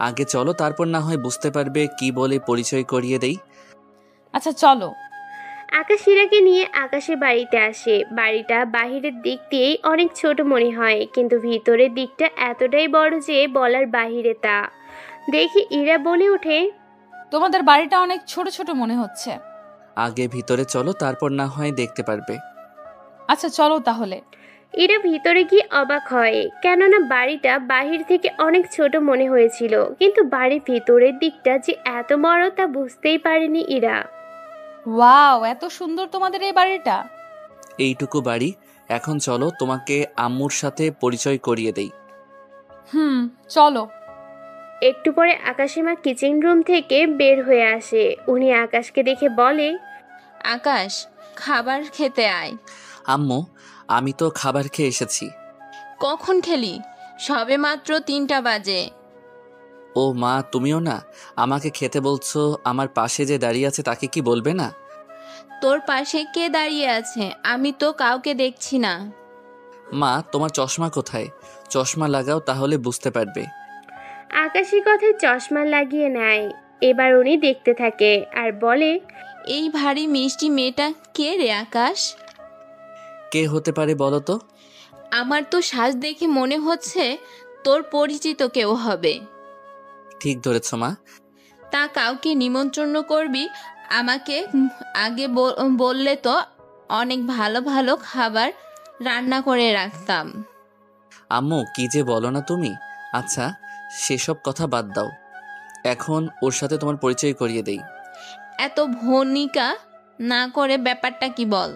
S2: আগে চলো, তারপর না হয় বুঝতে পারবে কি বলে পরিচয় করিয়ে দেই।
S6: আচ্ছা চলো।
S3: আকাশ ইরাকে নিয়ে আকাশের বাড়িতে আসে। বাড়িটা বাহিরের দিক দিয়েই অনেক ছোট মনে হয়, কিন্তু ভিতরের দিকটা এতটাই বড় যে বলার বাহিরে তা। দেখি ইরা বলে ওঠে,
S6: তোমাদের বাড়িটা অনেক ছোট ছোট মনে হচ্ছে।
S2: আগে ভিতরে চলো, তারপর না হয় দেখতে পারবে।
S6: আচ্ছা চলো তাহলে।
S3: ইরা ভিতরে গিয়ে অবাক হয়, কেননা বাড়িটা বাহির থেকে অনেক ছোট মনে হয়েছিল, কিন্তু বাড়ির ভিতরের দিকটা যে এত বড় তা বুঝতেই পারেনি ইরা।
S6: ওয়াও, এত সুন্দর তোমাদের এই বাড়িটা।
S2: এইটুকু বাড়ি। এখন চলো, তোমাকে আম্মুর সাথে পরিচয় করিয়ে দেই।
S6: চলো।
S3: একটু পরে আকাশিমা কিচেন রুম থেকে বের হয়ে আসে। উনি আকাশকে দেখে বলে,
S7: আকাশ, খাবার খেতে আয়।
S2: আম্মু, আমি তো খাবার খেয়ে এসেছি।
S7: কখন খেলি? সবে মাত্র 3টা বাজে।
S2: ও মা, তুমিও না? আমাকে খেতে বলছো, আমার পাশে যে দাঁড়িয়ে আছে তাকে কি বলবে না?
S7: তোর পাশে কে দাঁড়িয়ে আছে? আমি তো কাউকে দেখছি না।
S2: মা, তোমার চশমা কোথায়? চশমা লাগাও, তাহলে বুঝতে পারবে।
S3: আকাশী কথায় চশমা লাগিয়ে নেয়। এবার উনি দেখতে থাকে আর বলে,
S7: এই ভারী মিষ্টি মেয়েটা কে রে আকাশ?
S2: কে হতে পারে বলো তো?
S7: আমার তো সাজ দেখে মনে হচ্ছে তোর পরিচিত কেউ হবে।
S2: ঠিক ধরেছ মা।
S7: তা কাউকে নিমন্ত্রণ করবি? আমাকে আগে বললে তো অনেক ভালো ভালো খাবার রান্না করে রাখতাম।
S2: আম্মু, কি যে বলো না তুমি। আচ্ছা, সেসব কথা বাদ দাও, এখন ওর সাথে তোমার পরিচয় করিয়ে দেই।
S7: এত ভনিকা না করে ব্যাপারটা কি বল।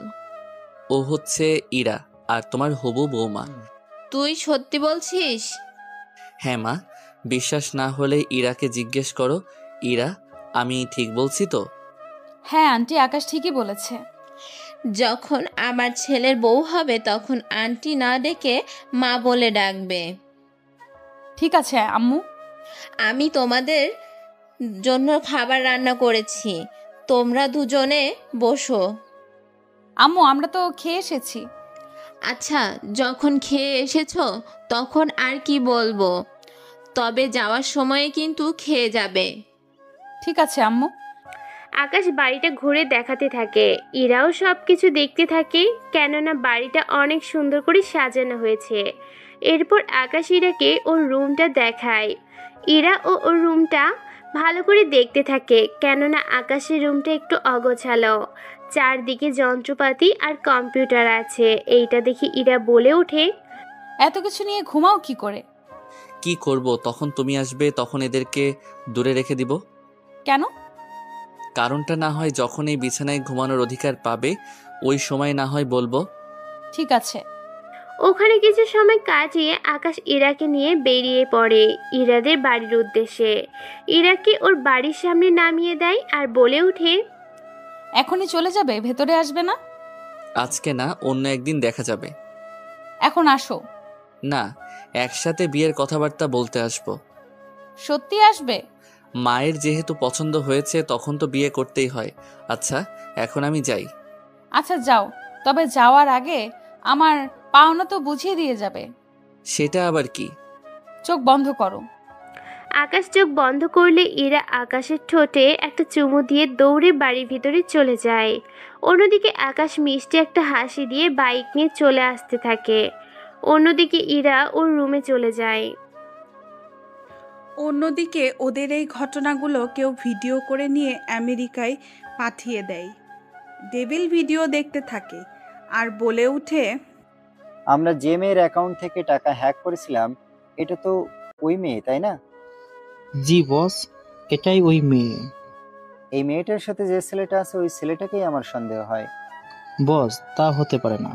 S2: ও হচ্ছে ইরা, আর তোমার হবু বৌমা।
S7: তুই সত্যি বলছিস?
S2: হ্যাঁ মা, বিশ্বাস না হলে ইরাকে জিজ্ঞেস করো। ইরা, আমি ঠিক বলছি তো?
S6: হ্যাঁ আন্টি, আকাশ ঠিকই বলেছে।
S7: যখন আমার ছেলের বউ হবে তখন আন্টি না ডেকে মা বলে ডাকবে।
S6: ঠিক আছে আম্মু।
S7: আমি তোমাদের জন্য খাবার রান্না করেছি, তোমরা দুজনে বসো।
S6: আম্মু, আমরা তো খেয়ে এসেছি।
S7: আচ্ছা, যখন খেয়ে এসেছো তখন আর কি বলবো, তবে যাওয়ার সময়ে কিন্তু খেয়ে যাবে।
S6: ঠিক আছে আম্মু।
S3: আকাশ বাড়িটা ঘুরে দেখাতে থাকে। ইরাও সবকিছু দেখতে থাকে, কেননা বাড়িটা অনেক সুন্দর করে সাজানো হয়েছে। এরপর আকাশ ইরাকে ওর রুমটা দেখায়। ইরা ওর রুমটা ভালো করে দেখতে থাকে, কেননা আকাশের রুমটা একটু অগোছালো। চারদিকে যন্ত্রপাতি আর কম্পিউটার আছে। এইটা দেখে ইরা বলে ওঠে,
S6: এত কিছু নিয়ে ঘুমাও কি করে?
S2: কি করব, তখন তুমি আসবে, তখন এদেরকে দূরে রেখে দিব।
S6: কেন?
S2: কারণটা না হয় যখন এই বিছানায় ঘুমানোর অধিকার পাবে ওই সময় না হয় বলবো।
S6: ঠিক আছে।
S3: ওখানে কিছু সময় কাটিয়ে আকাশ ইরাকে নিয়ে বেরিয়ে পড়ে ইরাদের বাড়ির উদ্দেশ্যে। ইরাকে ওর বাড়ির সামনে নামিয়ে দেয় আর বলে ওঠে,
S6: এখনই চলে যাবে? ভেতরে আসবে না?
S2: আজকে না, অন্য একদিন দেখা যাবে।
S6: এখন আসো।
S2: না, একসাথে বিয়ের কথাবার্তা বলতে আসবো।
S6: সত্যি আসবে?
S2: মায়ের যেহেতু পছন্দ হয়েছে তখন তো বিয়ে করতেই হয়। আচ্ছা, এখন আমি যাই।
S6: আচ্ছা যাও, তবে যাওয়ার আগে আমার পাওনা তো বুঝিয়ে দিয়ে যাবে।
S2: সেটা আবার কি?
S6: চোখ বন্ধ করো।
S3: আকাশ চোখ বন্ধ করলে ইরা আকাশের ঠোঁটে একটা চুমু দিয়ে দৌড়ে বাড়ির ভিতরে চলে যায়। অন্যদিকে আকাশ মিষ্টি একটা হাসি দিয়ে বাইক নিয়ে চলে আসতে থাকে। অন্যদিকে ইরা ওর রুমে চলে যায়।
S14: অন্যদিকে ওদের এই ঘটনাগুলো কেউ ভিডিও করে নিয়ে আমেরিকায় পাঠিয়ে দেয়। ডেভিল ভিডিও দেখতে থাকে আর বলে ওঠে,
S9: আমরা যে মেয়ের অ্যাকাউন্ট থেকে টাকা হ্যাক করেছিলাম এটা তো ওই মেয়ে, তাই না?
S13: জি বস, এটাই ওই মেয়ে।
S9: এই মেয়েটার সাথে যে ছেলেটা আছে ওই ছেলেটাকেই আমার সন্দেহ হয়।
S13: বস, তা হতে পারে না।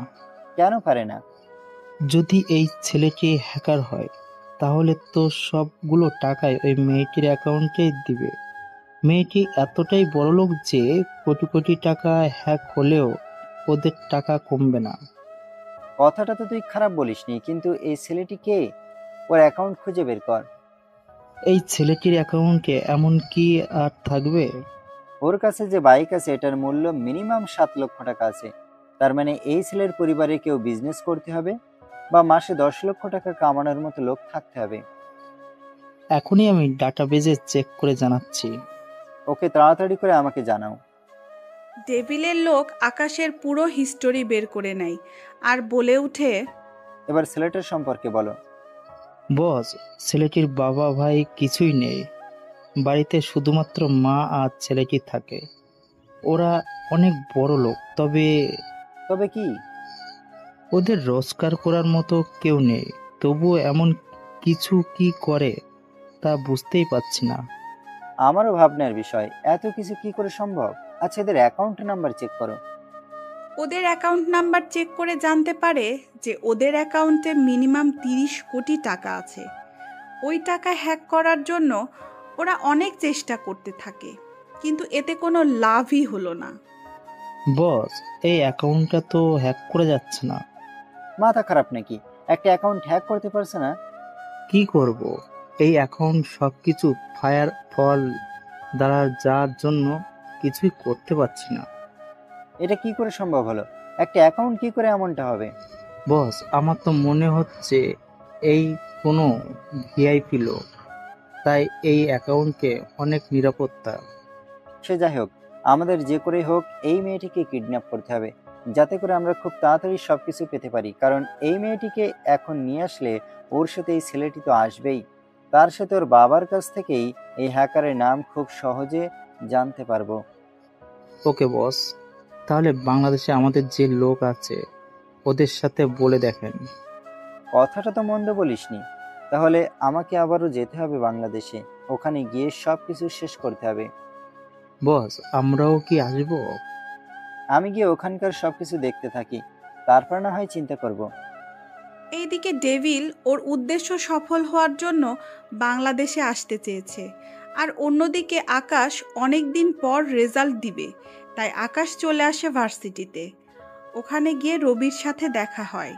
S9: কেন পারে না?
S13: যদি এই ছেলেটি হ্যাকার হয় তাহলে তো সবগুলো টাকাই ওই মেয়েটির অ্যাকাউন্টে দিবে। মেয়েটি এতটাই বড়লোক যে কোটি কোটি টাকা হ্যাক হলেও ওদের টাকা কমবে না।
S9: কথাটা তো তুই খারাপ বলিসনি, কিন্তু এই ছেলেটি কে? ওর অ্যাকাউন্ট খুঁজে বের কর।
S13: এই ছেলেটির অ্যাকাউন্টে এমন কি আর থাকবে?
S9: ওর কাছে যে বাইক আছে এটার মূল্য মিনিমাম 7 লক্ষ টাকা আছে। তার মানে এই ছেলের পরিবারে কেউ বিজনেস করতে হবে বা মাসে 10 লক্ষ টাকা কামানোর মতো লোক থাকতে হবে।
S13: এখনই আমি ডাটাবেজে চেক করে জানাচ্ছি।
S9: ওকে, তাড়াতাড়ি করে আমাকে জানাও।
S14: ডেভিলের লোক আকাশের পুরো হিস্টোরি বের করে নেয় আর বলে ওঠে,
S9: এবার ছেলেটার সম্পর্কে বলো।
S13: বস, ছেলেটির বাবা ভাই কিছুই নেই। বাড়িতে শুধুমাত্র মা আর ছেলেটি থাকে। ওরা অনেক বড় লোক,
S9: তবে কি?
S13: ওদের রোজগার করার মতো কেউ নেই। তবুও এমন কিছু কি করে তা বুঝতেই পারছি না।
S9: আমারও ভাবনার বিষয়, এত কিছু কি করে সম্ভব? আচ্ছা, এদের অ্যাকাউন্ট নাম্বার চেক করো।
S14: ওদের অ্যাকাউন্ট নাম্বার চেক করে জানতে পারে যে ওদের অ্যাকাউন্টে মিনিমাম 30 কোটি টাকা আছে। ওই টাকা হ্যাক করার জন্য ওরা অনেক চেষ্টা করতে থাকে, কিন্তু এতে কোনো লাভই হলো না।
S13: বস, এই অ্যাকাউন্টটা তো হ্যাক করে যাচ্ছে না।
S9: মাথা খারাপ নাকি? একটা অ্যাকাউন্ট হ্যাক করতে পারছে না?
S13: কি করব? এই অ্যাকাউন্ট সবকিছু ফায়ার ফল দ্বারা, যার জন্য কিছুই করতে পারছি না।
S9: এটা কি করে সম্ভব হলো? একটা অ্যাকাউন্ট কি করে এমনটা হবে?
S13: বস, আমার তো মনে হচ্ছে এই কোনো ভিআইপি লোক, তাই এই অ্যাকাউন্টে অনেক নিরাপত্তা।
S9: সে যাই হোক, আমাদের যে করে হোক এই মেয়েটিকে কিডন্যাপ করতে হবে, যাতে করে আমরা খুব তাড়াতাড়ি সবকিছু পেতে পারি। কারণ এই মেয়েটিকে এখন নিয়ে আসলে ওর সাথে এই ছেলেটি তো আসবেই। তার সাথে ওর বাবার কাছ থেকেই এই হ্যাকারের নাম খুব সহজে জানতে পারবো।
S13: ওকে বস, তাহলে বাংলাদেশে আমাদের যে লোক আছে ওদের সাথে বলে দেখেন।
S9: কথাটা তো মন্দ বলিসনি। তাহলে আমাকে আবারও যেতে হবে বাংলাদেশে, ওখানে গিয়ে সবকিছু শেষ করতে হবে।
S13: বস, আমরাও কি আসবো?
S9: আমি গিয়ে ওখানকার সবকিছু দেখতে থাকি, তারপর না হয় চিন্তা করব।
S14: এইদিকে ডেভিল ওর উদ্দেশ্য সফল হওয়ার জন্য বাংলাদেশে আসতে চেয়েছে, আর অন্যদিকে আকাশ অনেক দিন পর রেজাল্ট দিবে, তাই আকাশ চলে আসে ভার্সিটিতে। ওখানে গিয়ে রবির সাথে দেখা হয়।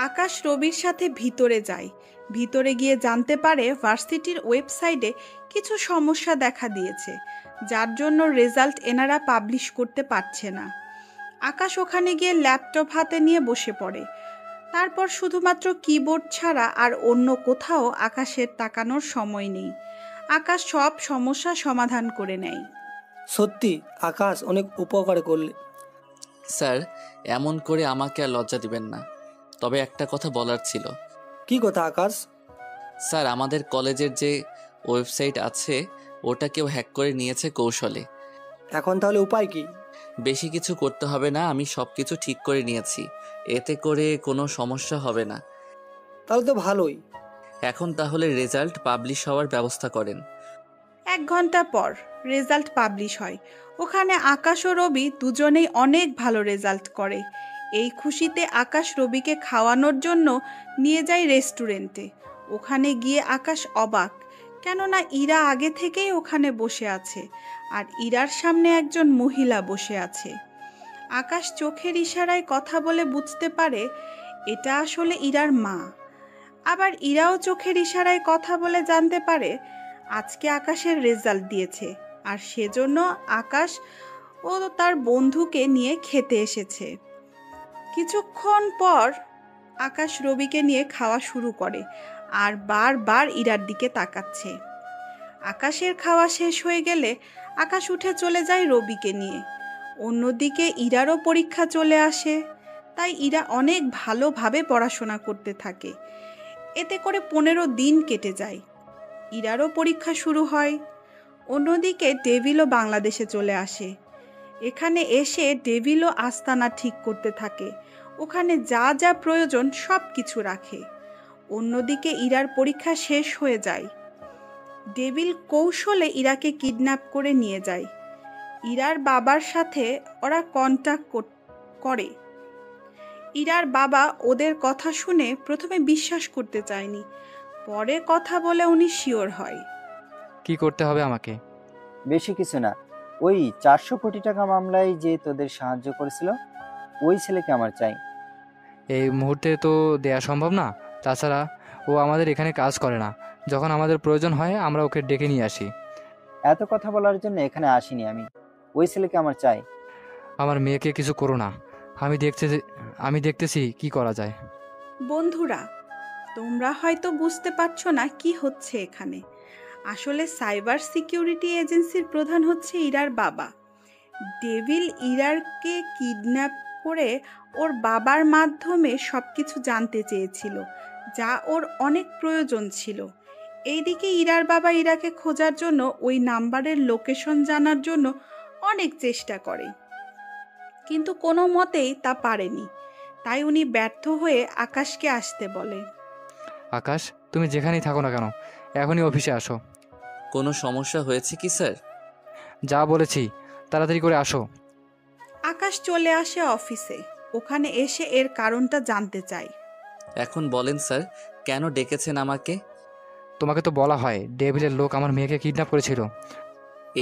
S14: আকাশ রবির সাথে ভিতরে যায়। ভিতরে গিয়ে জানতে পারে ভার্সিটির ওয়েবসাইটে কিছু সমস্যা দেখা দিয়েছে, যার জন্য রেজাল্ট এনারা পাবলিশ করতে পারছে না। আকাশ ওখানে গিয়ে ল্যাপটপ হাতে নিয়ে বসে পড়ে। তারপর শুধুমাত্র কিবোর্ড ছাড়া আর অন্য কোথাও আকাশের তাকানোর সময় নেই। আকাশ সব সমস্যা সমাধান করে নেয়।
S10: সত্যি আকাশ অনেক উপকার করলে।
S2: স্যার, এমন করে আমাকে আর লজ্জা দিবেন না। তবে একটা কথা বলার ছিল।
S10: কি কথা আকাশ?
S2: স্যার, আমাদের কলেজের যে ওয়েবসাইট আছে ওটা কেউ হ্যাক করে নিয়েছে কৌশলে।
S10: এখন তাহলে উপায় কি?
S2: বেশি কিছু করতে হবে না, আমি সব কিছু ঠিক করে নিয়েছি। এতে করে কোনো সমস্যা হবে না।
S10: তাহলে তো ভালোই।
S2: এখন তাহলে রেজাল্ট পাবলিশ হওয়ার ব্যবস্থা করেন।
S14: 1 ঘন্টা পর রেজাল্ট পাবলিশ হয়। ওখানে আকাশ ও রবি দুজনেই অনেক ভালো রেজাল্ট করে। এই খুশিতে আকাশ রবিকে খাওয়ানোর জন্য নিয়ে যায় রেস্টুরেন্টে। ওখানে গিয়ে আকাশ অবাক, কেননা ইরা আগে থেকেই ওখানে বসে আছে, আর ইরার সামনে একজন মহিলা বসে আছে। আকাশ চোখের ইশারায় কথা বলে বুঝতে পারে এটা আসলে ইরার মা। আবার ইরাও চোখের ইশারায় কথা বলে জানতে পারে আজকে আকাশের রেজাল্ট দিয়েছে, আর সেজন্য আকাশ ও তার বন্ধুকে নিয়ে খেতে এসেছে। কিছুক্ষণ পর আকাশ রবিকে নিয়ে খাওয়া শুরু করে আর বারবার ইরার দিকে তাকাচ্ছে। আকাশের খাওয়া শেষ হয়ে গেলে আকাশ উঠে চলে যায় রবিকে নিয়ে। অন্যদিকে ইরারও পরীক্ষা চলে আসে, তাই ইরা অনেক ভালোভাবে পড়াশোনা করতে থাকে। এতে করে 15 দিন কেটে যায়। ইরারও পরীক্ষা শুরু হয়। অন্যদিকে ডেভিলও বাংলাদেশে চলে আসে। এখানে এসে ডেভিলও আস্তানা ঠিক করতে থাকে, ওখানে যা যা প্রয়োজন সব কিছু রাখে। অন্যদিকে ইরার পরীক্ষা শেষ হয়ে যায়। ডেভিল কৌশলে ইরাকে কিডন্যাপ করে নিয়ে যায়। ইরার বাবার সাথে ওরা কন্ট্যাক্ট করে। ইরার বাবা ওদের কথা শুনে প্রথমে বিশ্বাস করতে চায়নি, পরে কথা বলে উনি শিওর হয়।
S1: কি করতে হবে আমাকে?
S9: বেশি কিছু না, ওই 400 কোটি টাকা মামলায় যে তোদের সাহায্য করেছিল ওই ছেলেকে আমার চাই।
S1: এই মুহূর্তে তো দেয়া সম্ভব না, তাছাড়া ও আমাদের এখানে কাজ করে না। যখন আমাদের প্রয়োজন হয় আমরা ওকে ডেকে নিয়ে আসি।
S9: এত কথা বলার জন্য এখানে আসিনি আমি, ওই ছেলেকে আমার চাই।
S1: আমার মেয়েকে কিছু করো না, আমি দেখতেছি কি করা যায়।
S14: বন্ধুরা, তোমরা হয়তো বুঝতে পারছো না কি হচ্ছে এখানে। আসলে সাইবার সিকিউরিটি এজেন্সির প্রধান হচ্ছে ইরার বাবা। ডেভিল ইরারকে কিডন্যাপ করে ওর বাবার মাধ্যমে সব কিছু জানতে চেয়েছিল, যা ওর অনেক প্রয়োজন ছিল। এইদিকে ইরার বাবা ইরাকে খোঁজার জন্য ওই নাম্বারের লোকেশন জানার জন্য অনেক চেষ্টা করে, কিন্তু কোনো মতেই তা পারেনি। তাই উনি ব্যর্থ হয়ে আকাশকে আসতে বলে।
S1: আকাশ, তুমি যেখানেই থাকো না কেন এখনই অফিসে আসো।
S2: কোনো সমস্যা হয়েছে কি স্যার?
S1: যা বলেছি তাড়াতাড়ি করে আসো।
S14: আকাশ চলে আসে অফিসে। ওখানে এসে এর কারণটা জানতে চায়।
S2: এখন বলেন স্যার, কেন ডেকেছেন আমাকে?
S1: তোমাকে তো বলা হয় ডেভিলের লোক আমার মেয়েকে কিডন্যাপ করেছিল।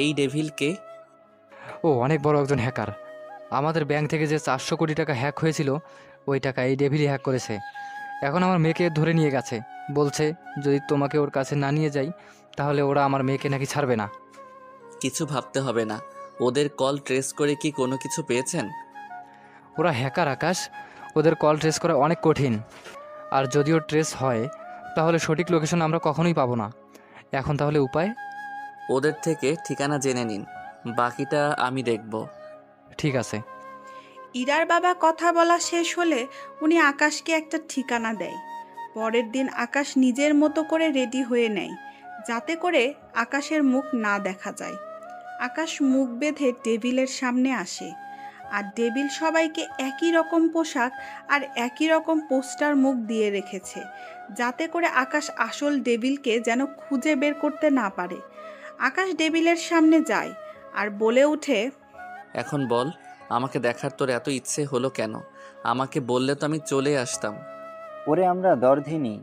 S2: এই ডেভিলকে?
S1: ও অনেক বড় একজন হ্যাকার। আমাদের ব্যাংক থেকে যে 400 কোটি টাকা হ্যাক হয়েছিল ওই টাকা এই ডেভিলই হ্যাক করেছে। এখন আমার মেয়েকে ধরে নিয়ে গেছে, বলছে যদি তোমাকে ওর কাছে না নিয়ে যাই তাহলে ওরা আমার মেয়েকে নাকি ছাড়বে না।
S2: কিছু ভাবতে হবে না, ওদের কল ট্রেস করে কি কোনো কিছু পেয়েছেন?
S1: ওরা হ্যাকার আকাশ, ওদের কল ট্রেস করা অনেক কঠিন। আর যদিও ট্রেস হয় তাহলে সঠিক লোকেশন আমরা কখনোই পাবো না। এখন তাহলে উপায়?
S2: ওদের থেকে ঠিকানা জেনে নিন, বাকিটা আমি দেখব।
S1: ঠিক আছে।
S14: ইরার বাবা কথা বলা শেষ হলে উনি আকাশকে একটা ঠিকানা দেয়। পরের দিন আকাশ নিজের মতো করে রেডি হয়ে নেয়, যাতে করে আকাশের মুখ না দেখা যায়। আকাশ মুখ বেঁধে ডেভিলের সামনে আসে, আর ডেভিল সবাইকে একই রকম পোশাক আর একই রকম পোস্টার মুখ দিয়ে রেখেছে, যাতে করে আকাশ আসল ডেভিলকে যেন খুঁজে বের করতে না পারে। আকাশ ডেভিলের সামনে যায় আর বলে ওঠে,
S2: এখন বল, আমাকে দেখার তোর এত ইচ্ছে হলো কেন? আমাকে বললে তো আমি চলে আসতাম।
S9: ওরে আমরা দর্ধিনী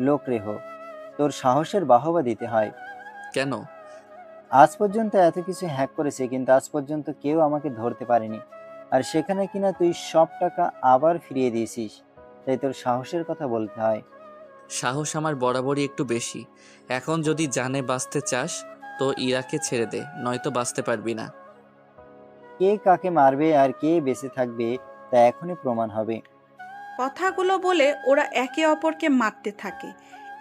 S9: লোক রেহ, তোর সাহসের বাহবা দিতে হয়।
S2: কেন?
S9: আজ পর্যন্ত এত কিছু হ্যাক করেছে, কিন্তু আজ পর্যন্ত কেউ আমাকে ধরতে পারেনি। আর সেখানে কিনা তুই সব টাকা আবার ফিরিয়ে দিয়েছিস, তাই তোর সাহসের কথা বলতে হয়।
S2: সাহস আমার বরাবরই একটু বেশি। এখন যদি জানে বাঁচতে চাস তো ইরাকে ছেড়ে দে, নয়তো বাঁচতে পারবি না।
S9: কে কাকে মারবে আর কে বেঁচে থাকবে তা এখনই প্রমাণ হবে।
S14: কথাগুলো বলে ওরা একে অপরকে মারতে থাকে।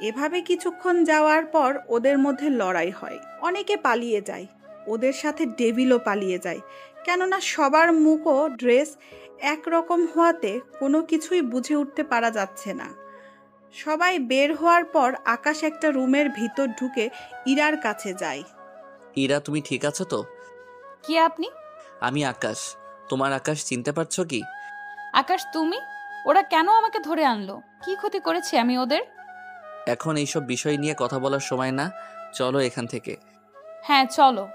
S14: এভাবে কিছুক্ষণ যাওয়ার পর ওদের মধ্যে লড়াই হয়। অনেকে পালিয়ে যায়, ওদের সাথে ডেভিলও পালিয়ে যায়, কেননা সবার মুখ ও ড্রেস একরকম হওয়াতে কোনো কিছুই বুঝে উঠতে পারা যাচ্ছে না। সবাই বের হওয়ার পর আকাশ একটা রুমের ভিতর ঢুকে ইরার কাছে যায়।
S2: ইরা, তুমি ঠিক আছো তো?
S6: কি আপনি?
S2: আমি আকাশ। তোমার আকাশ চিনতে পারছো কি?
S6: আকাশ তুমি? ওরা কেন আমাকে ধরে আনলো? কি ক্ষতি করেছি আমি ওদের?
S2: এখন এইসব বিষয় নিয়ে কথা বলার সময় না, চলো এখান থেকে।
S6: হ্যাঁ চলো।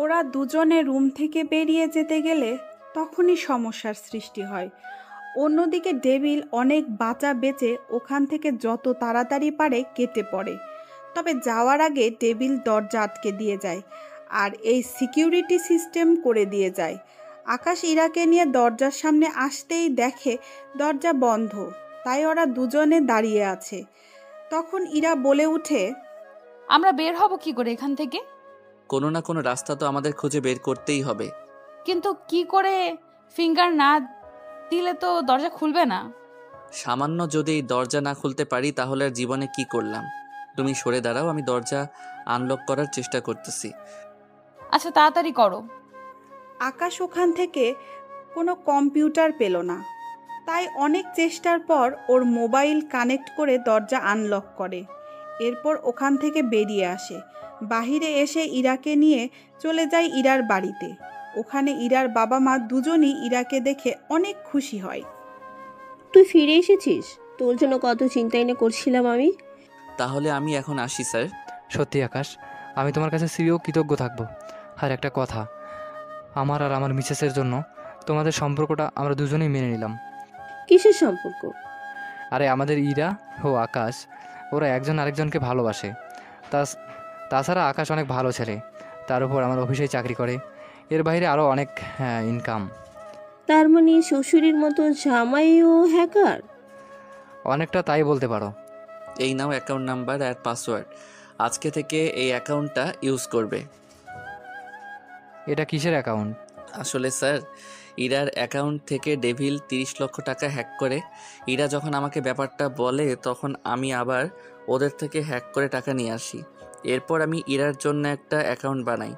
S14: ওরা দুজনে রুম থেকে বেরিয়ে যেতে গেলে তখনই সমস্যার সৃষ্টি হয়। অন্যদিকে ডেভিল অনেক বাঁচা বেঁচে ওখান থেকে যত তাড়াতাড়ি পারে কেটে পড়ে। তবে যাওয়ার আগে ডেভিল দরজা আটকে দিয়ে যায় আর এই সিকিউরিটি সিস্টেম করে দিয়ে যায়। আকাশ ইরাকে নিয়ে দরজার সামনে আসতেই দেখে দরজা বন্ধ, তাই ওরা দুজনে দাঁড়িয়ে আছে। তখন ইরা বলে উঠে,
S6: আমরা বের হব কি করে এখান থেকে?
S2: কোনো না কোনো রাস্তা তো আমাদের খুঁজে বের করতেই হবে।
S6: কিন্তু কি করে? ফিঙ্গার না দিলে তো দরজা খুলবে না।
S2: সামান্য যদি এই দরজা না খুলতে পারি তাহলে আর জীবনে কি করলাম? তুমি সরে দাঁড়াও, আমি দরজা আনলক করার চেষ্টা করতেছি।
S6: আচ্ছা তাড়াতাড়ি করো।
S14: আকাশ ওখান থেকে কোনো কম্পিউটার পেল না, তাই অনেক চেষ্টার পর ওর মোবাইল কানেক্ট করে দরজা আনলক করে। এরপর ওখান থেকে বেরিয়ে আসে। বাহিরে এসে ইরাকে নিয়ে চলে যায় ইরার বাড়িতে। ওখানে ইরার বাবা মা দুজনই ইরাকে দেখে অনেক খুশি হয়।
S12: তুই ফিরে এসেছিস? তোর জন্য কত চিন্তাই না করছিলাম আমি।
S2: তাহলে আমি এখন আসি স্যার।
S1: সত্যি আকাশ, আমি তোমার কাছে চির কৃতজ্ঞ থাকবো। আর একটা কথা, আমার আর আমার মিসেসের জন্য তোমাদের সম্পর্কটা আমরা দুজনেই মেনে নিলাম।
S12: কিসের সম্পর্ক?
S1: আরে আমাদের ইরা ও আকাশ, ওরা একজন আরেকজনকে ভালোবাসে। তাছাড়া আকাশ অনেক ভালো ছেলে, তার উপর আমার অফিসেই চাকরি করে। এর বাইরে আরও অনেক ইনকাম।
S12: তার মানে শ্বশুরের মতো জামাইও হ্যাকার?
S1: অনেকটা তাই বলতে পারো।
S2: এই নাও অ্যাকাউন্ট নাম্বার আর পাসওয়ার্ড। আজকে থেকে এই অ্যাকাউন্টটা ইউজ করবে।
S1: এটা কিসের অ্যাকাউন্ট?
S2: আসলে স্যার, ইরার অ্যাকাউন্ট থেকে ডেভিল 30 লক্ষ টাকা হ্যাক করে। ইরা যখন আমাকে ব্যাপারটা বলে তখন আমি আবার ওদের থেকে হ্যাক করে টাকা নিয়ে আসি। এরপর আমি ইরার জন্য একটা অ্যাকাউন্ট বানাই।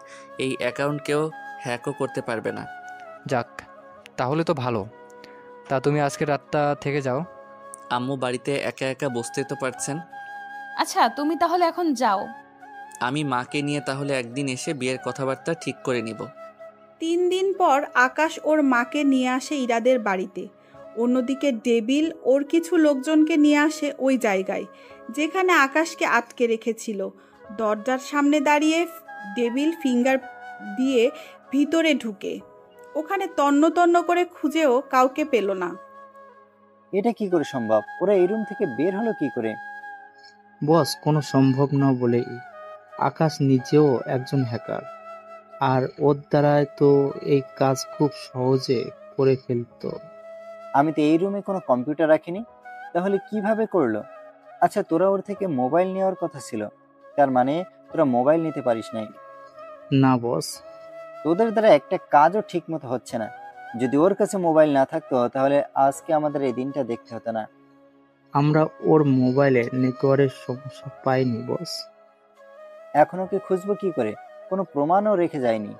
S2: এই অ্যাকাউন্ট কেউ হ্যাকও করতে পারবে না।
S1: যাক, তাহলে তো ভালো। তা তুমি আজকে রাতটা থেকে যাও।
S2: আম্মু বাড়িতে একা একা বসতে তো পারছেন।
S6: আচ্ছা তুমি তাহলে এখন যাও।
S2: আমি মাকে নিয়ে তাহলে একদিন এসে বিয়ের কথাবার্তা ঠিক করে নিব।
S14: 3 দিন পর আকাশ ওর মাকে নিয়ে আসে ইরাদের বাড়িতে। অন্যদিকে ডেভিল ওর কিছু লোকজনকে নিয়ে আসে ওই জায়গায় যেখানে আকাশকে আটকে রেখেছিল। দরজার সামনে দাঁড়িয়ে ডেভিল ফিঙ্গার দিয়ে ভিতরে ঢুকে ওখানে তন্ন তন্ন করে খুঁজেও কাউকে পেল না।
S9: এটা কি করে সম্ভব? ওরা এই রুম থেকে বের হলো কি করে?
S13: বস, কোনো সম্ভব না বলেই। আকাশ নিজেও একজন হ্যাকার, আর ওর দ্বারাই তো এই কাজ খুব সহজে করে ফেলতো।
S9: আমি তো এই রুমে কোনো কম্পিউটার রাখিনি, তাহলে কিভাবে করলো? আচ্ছা, তোরা ওর থেকে মোবাইল নেওয়ার কথা ছিল, তার মানে তোরা মোবাইল নিতে পারিস নাই?
S13: না বস।
S9: তোদের দ্বারা একটা কাজও ঠিক মতো হচ্ছে না। যদি ওর কাছে মোবাইল না থাকতো তাহলে আজকে আমাদের এই দিনটা দেখতে হতো না।
S13: আমরা ওর মোবাইলে নেটওয়ার্কের সমস্যা পাইনি বস।
S9: এখন ওকে খুঁজবো কি করে? কোনো প্রমাণও রেখে যায়নি।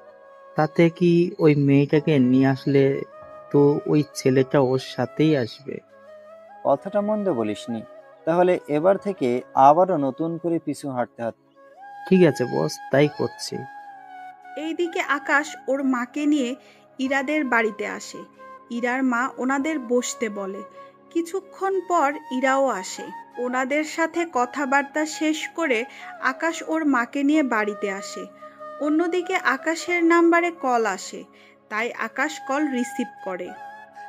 S13: তাতে কি ওই মেয়েটাকে নিয়ে আসলে তো ওই ছেলেটা ওর সাথেই আসবে।
S9: কথাটা মন্দ বলিসনি। তাহলে এবার থেকে আবারও নতুন করে পিছু হাঁটতে হবে।
S13: ঠিক আছে বস, তাই করছি।
S14: এইদিকে আকাশ ওর মাকে নিয়ে ইরাদের বাড়িতে আসে। ইরার মা ওনাদের বসতে বলে। কিছুক্ষণ পর ইরাও আসে। ওনাদের সাথে কথাবার্তা শেষ করে আকাশ ওর মাকে নিয়ে বাড়িতে আসে। অন্যদিকে আকাশের নাম্বারে কল আসে, তাই আকাশ কল রিসিভ করে।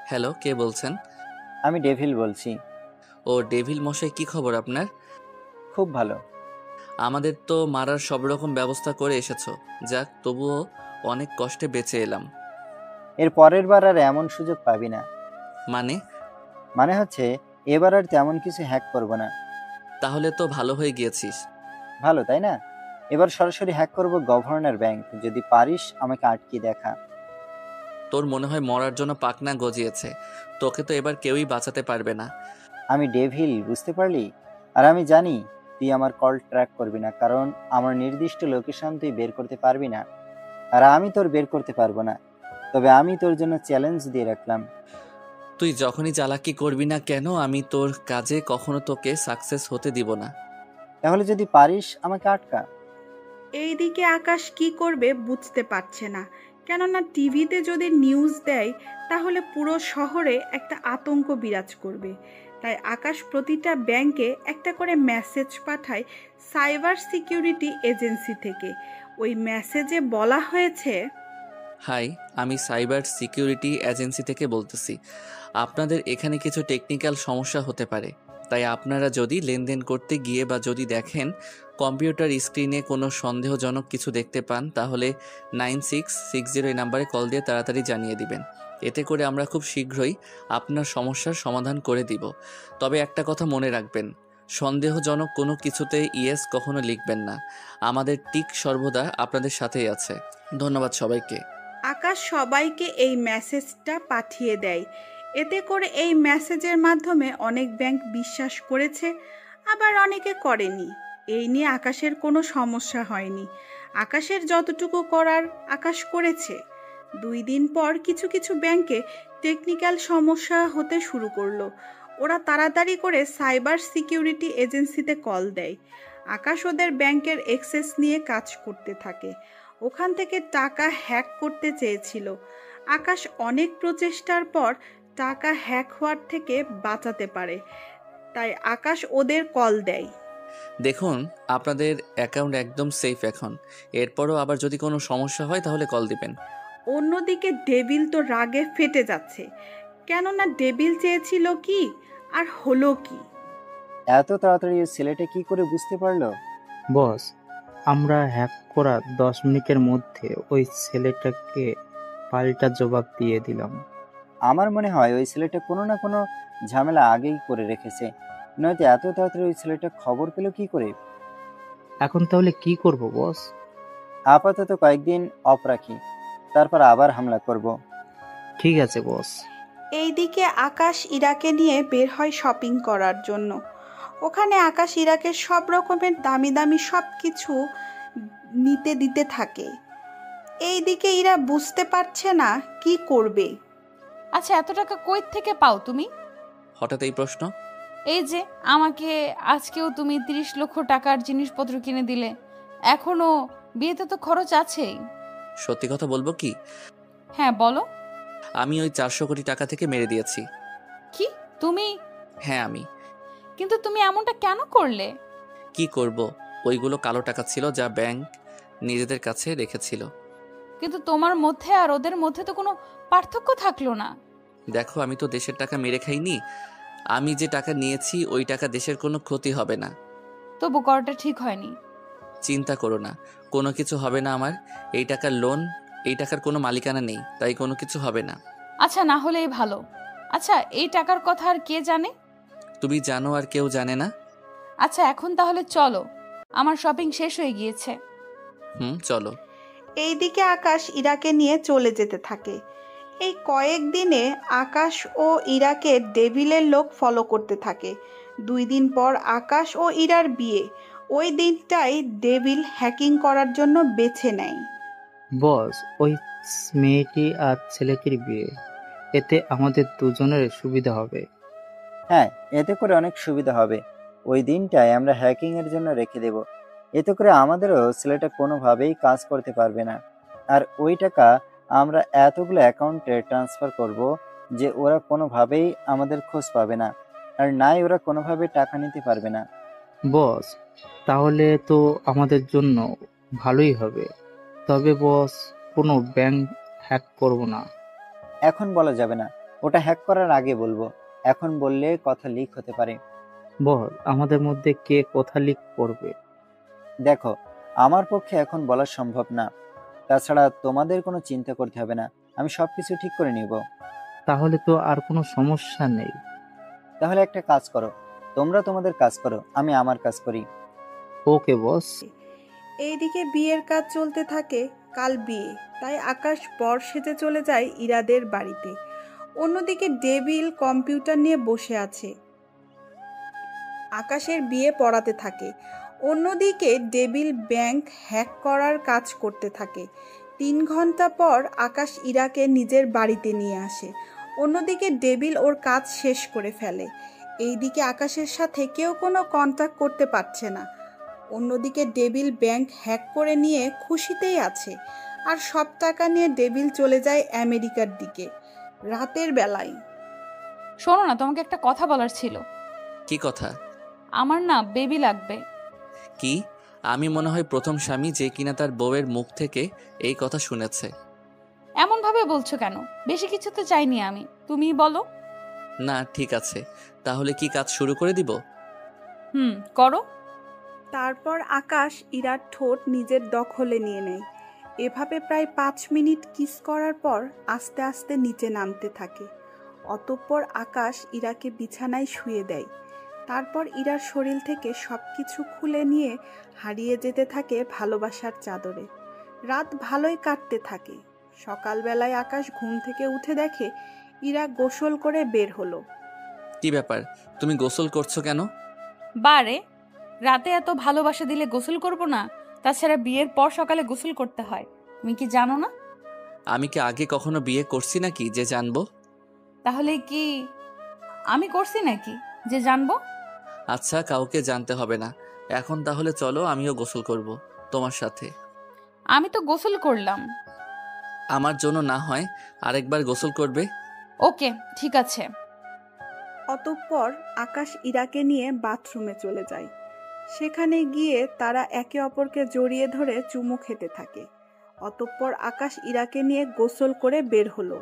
S2: হ্যালো, কে বলছেন?
S9: আমি ডেভিল বলছি।
S2: ও ডেভিল মশাই, কি খবর আপনার?
S9: খুব ভালো।
S2: আমাদের তো মারার সব রকম ব্যবস্থা করে এসেছো। যাক, তবুও অনেক কষ্টে বেঁচে এলাম।
S9: এর পরের বার আর এমন সুযোগ পাবি না।
S2: মানে
S9: হচ্ছে এবার আর তেমন কিছু হ্যাক করব না।
S2: তাহলে তো ভালো হয়ে গিয়েছিস।
S9: ভালো, তাই না? এবার সরাসরি হ্যাক করব গভর্নর ব্যাংক। যদি পারিস আমাকে আটকে দেখা।
S2: তোর মনে হয় মরার জন্য পাকনা গজিয়েছে। তোকে তো এবার কেউই বাঁচাতে পারবে না।
S9: আমি ডেভিল, বুঝতে পারলি? আর আমি জানি তুই আমার কল ট্র্যাক করবি না, কারণ আমার নির্দিষ্ট লোকেশন তুই বের করতে পারবি না, আর আমি তোর বের করতে পারবো না। তবে আমি তোর জন্য চ্যালেঞ্জ দিয়ে রাখলাম।
S2: তুই যখনই চালাকি করবি না কেন, আমি তোর কাজে কখনো তোকে সাকসেস হতে দিব না।
S9: তাহলে যদি পারিস আমাকে আটকা।
S14: এইদিকে আকাশ কি করবে বুঝতে পারছে না, কেননা টিভিতে যদি নিউজ দেয় তাহলে পুরো শহরে একটা আতঙ্ক বিরাজ করবে। তাই আকাশ প্রতিটা ব্যাংকে একটা করে মেসেজ পাঠায় সাইবার সিকিউরিটি এজেন্সি থেকে। ওই মেসেজে বলা হয়েছে,
S2: হাই, আমি সাইবার সিকিউরিটি এজেন্সি থেকে বলতেছি। আপনাদের এখানে কিছু টেকনিক্যাল সমস্যা হতে পারে, তাই আপনারা যদি লেনদেন করতে গিয়ে বা যদি দেখেন কম্পিউটার স্ক্রিনে কোনো সন্দেহজনক কিছু দেখতে পান, তাহলে 9660 এই নাম্বারে কল দিয়ে তাড়াতাড়ি জানিয়ে দিবেন। এতে করে আমরা খুব শীঘ্রই আপনার সমস্যার সমাধান করে দিব। তবে একটা কথা মনে রাখবেন, সন্দেহজনক কোনো কিছুতে ইয়েস কখনো লিখবেন না। আমাদের টিক সর্বদা আপনাদের সাথেই আছে। ধন্যবাদ সবাইকে।
S14: আকাশ সবাইকে এই মেসেজটা পাঠিয়ে দেয়। এতে করে এই মেসেজের মাধ্যমে অনেক ব্যাংক বিশ্বাস করেছে, আবার অনেকে করেনি। এই নিয়ে আকাশের কোনো সমস্যা হয়নি। আকাশের যতটুকু করার আকাশ করেছে। 2 দিন পর কিছু কিছু ব্যাংকে টেকনিক্যাল সমস্যা হতে শুরু করলো। ওরা তাড়াতাড়ি করে সাইবার সিকিউরিটি এজেন্সিতে কল দেয়। আকাশ ওদের ব্যাংকের অ্যাক্সেস নিয়ে কাজ করতে থাকে। ওখান থেকে টাকা হ্যাক করতে চেয়েছিল। আকাশ অনেক প্রচেষ্টার পর টাকা হ্যাক হওয়ার থেকে বাঁচাতে পারে, তাই আকাশ ওদের কল দেয়।
S2: দেখুন, আপনাদের অ্যাকাউন্ট একদম সেফ এখন। এরপরও আবার যদি কোনো সমস্যা হয় তাহলে কল দিবেন।
S14: অন্যদিকে ডেভিল তো রাগে ফেটে যাচ্ছে, কেননা ডেভিল চেয়েছিল কি আর হলো কি।
S9: এত তাড়াতাড়ি ওই ছেলেটা কি করে বুঝতে পারলো?
S13: বস, আমরা হ্যাক করা 10 মিনিটের মধ্যে ওই ছেলেটাকে পাল্টা জবাব দিয়ে দিলাম।
S9: আমার মনে হয় ওই ছেলেটা কোনো না কোনো ঝামেলা আগেই করে রেখেছে, নয়তো এত তাড়াতাড়ি ওই ছেলেটা খবর পেল কি করে?
S13: এখন তাহলে কি করব বস?
S9: আপাতত কয়েকদিন অফ রাখি, তারপর আবার হামলা করব।
S13: ঠিক আছে বস।
S14: এইদিকে আকাশ ইরাকে নিয়ে বের হয় শপিং করার জন্য। ওখানে আকাশ ইরাকের সব রকমের দামি দামি সব কিছু নিতে দিতে থাকে। এইদিকে ইরা বুঝতে পারছে না কি করবে।
S6: আচ্ছা, এত টাকা কই থেকে পাও তুমি?
S2: হঠাৎ এই প্রশ্ন?
S6: এই যে আমাকে আজকেও তুমি 30 লক্ষ টাকার জিনিসপত্র কিনে দিলে, এখনো বিয়েতে তো খরচ আছেই।
S2: সত্যি কথা বলবো কি?
S6: হ্যাঁ বলো।
S2: আমি ওই 400 কোটি টাকা থেকে মেরে দিয়েছি।
S6: কি তুমি?
S2: হ্যাঁ আমি।
S6: কিন্তু তুমি এমনটা কেন করলে?
S2: কি করব, ওইগুলো কালো টাকা ছিল যা ব্যাংক নিজেদের কাছে রেখেছিল।
S6: কিন্তু তোমার মধ্যে আর ওদের মধ্যে তো কোনো পার্থক্য থাকলো না।
S2: দেখো, আমি তো দেশের টাকা মেরে খাইনি। আমি যে টাকা নিয়েছি ওই টাকা দেশের কোনো ক্ষতি হবে না।
S6: তবু করাটা ঠিক হয়নি।
S2: চিন্তা করো না, কোনো কিছু হবে না আমার। এই টাকার লোন, এই টাকার কোনো মালিকানা নেই, তাই কোনো কিছু হবে না।
S6: আচ্ছা, না হলেই ভালো। আচ্ছা, এই টাকার কথা আর কে জানে?
S2: তুমি জানো, আর কেউ জানে না।
S6: আচ্ছা, এখন তাহলে চলো, আমার শপিং শেষ হয়ে গিয়েছে।
S2: চলো।
S14: এইদিকে আকাশ ইরাকে নিয়ে চলে যেতে থাকে। এই কয়েকদিনে আকাশ ও ইরাকে ডেভিলের লোক ফলো করতে থাকে। 2 দিন পর আকাশ ও ইরার বিয়ে। ওই দিনটাই ডেভিল হ্যাকিং করার জন্য বেছে নেয়।
S13: বস, ওই মেয়েটি আর ছেলেটির বিয়ে, এতে আমাদের দুজনের সুবিধা হবে।
S9: হ্যাঁ, এতে করে অনেক সুবিধা হবে। ওই দিনটায় আমরা হ্যাকিং এর জন্য রেখে দেব। এতে করে আমাদেরও ছেলেটা কোনোভাবেই কাজ করতে পারবে না। আর ওই টাকা আমরা এতগুলো অ্যাকাউন্টে ট্রান্সফার করব যে ওরা কোনোভাবেই আমাদের খোঁজ পাবে না, আর নাই ওরা কোনোভাবে টাকা নিতে পারবে না।
S13: বস, তাহলে তো আমাদের জন্য ভালোই হবে। তবে বস, কোনো ব্যাংক হ্যাক করব না।
S9: এখন বলা যাবে না, ওটা হ্যাক করার আগে বলবো। এখন বললে কথা লিক হতে পারে।
S13: বস, আমাদের মধ্যে কে কথা লিক করবে?
S9: দেখো, আমার পক্ষে এখন বলা সম্ভব না। তাছাড়া তোমাদের কোনো চিন্তা করতে হবে না, আমি সবকিছু ঠিক করে নিব।
S13: তাহলে তো আর কোনো সমস্যা নেই।
S9: তাহলে একটা কাজ করো, তোমরা তোমাদের কাজ করো, আমি আমার কাজ করি।
S13: ওকে বস।
S14: এইদিকে বিয়ের কাজ চলতে থাকে। কাল বিয়ে, তাই আকাশ বর সেজে চলে যায় ইরাদের বাড়িতে। অন্যদিকে ডেভিল কম্পিউটার নিয়ে বসে আছে। আকাশের বিয়ে পড়াতে থাকে। অন্যদিকে ডেভিল ব্যাংক হ্যাক করার কাজ করতে থাকে। 3 ঘন্টা পর আকাশ ইরাকে নিজের বাড়িতে নিয়ে আসে। অন্যদিকে ডেভিল ওর কাজ শেষ করে ফেলে। এইদিকে আকাশের সাথে কেউ কোনো কন্ট্যাক্ট করতে পারছে না। অন্যদিকে ডেভিল ব্যাংক হ্যাক করে নিয়ে খুশিতেই আছে। আর সব টাকা নিয়ে ডেভিল চলে যায় আমেরিকার দিকে রাতের বেলায়।
S6: শোনো না, তোমাকে একটা কথা বলার ছিল।
S2: কি কথা?
S6: আমার না বেবি লাগবে।
S2: কি? আমি মনে হয় প্রথম স্বামী যে কিনা তার বউয়ের মুখ থেকে এই কথা শুনেছে।
S6: এমন ভাবে বলছো কেন? বেশি কিছু তো চাইনি আমি, তুমিই বলো।
S2: না, ঠিক আছে, তাহলে কি কাজ শুরু করে দিব?
S6: করো।
S14: তারপর আকাশ ইরার ঠোঁট নিজের দখলে নিয়ে নেয়। এভাবে প্রায় 5 মিনিট কিস করার পর আস্তে আস্তে নিচে নামতে থাকে। অতঃপর আকাশ ইরাকে বিছানায় শুয়ে দেয়। তারপর ইরার শরীর থেকে সব কিছু খুলে নিয়ে হারিয়ে যেতে থাকে ভালোবাসার চাদরে। রাত ভালোই কাটতে থাকে। সকালবেলায় আকাশ ঘুম থেকে উঠে দেখে ইরা গোসল করে বের হলো।
S2: কি ব্যাপার, তুমি গোসল করছো কেন?
S6: বারে, রাতে এত ভালোবাসা দিলে গোসল করব না? তাছাড়া বিয়ের পর সকালে গোসল করতে হয়, তুমি কি জানো না?
S2: আমি কি আগে কখনো বিয়ে করছি নাকি যে জানবো?
S6: তাহলে কি আমি করছি নাকি যে জানবো?
S2: আচ্ছা, কাউকে জানতে হবে না। এখন তাহলে চলো, আমিও গোসল করব তোমার সাথে।
S6: আমি তো গোসল করলাম।
S2: আমার জন্য না হয় আরেকবার গোসল করবে?
S6: ওকে, ঠিক আছে।
S14: অতঃপর আকাশ ইরাকে নিয়ে বাথরুমে চলে যায়। সেখানে গিয়ে তারা একে অপরকে জড়িয়ে ধরে চুমু খেতে থাকে। অতঃপর আকাশ ইরাকে নিয়ে গোসল করে বের হলো।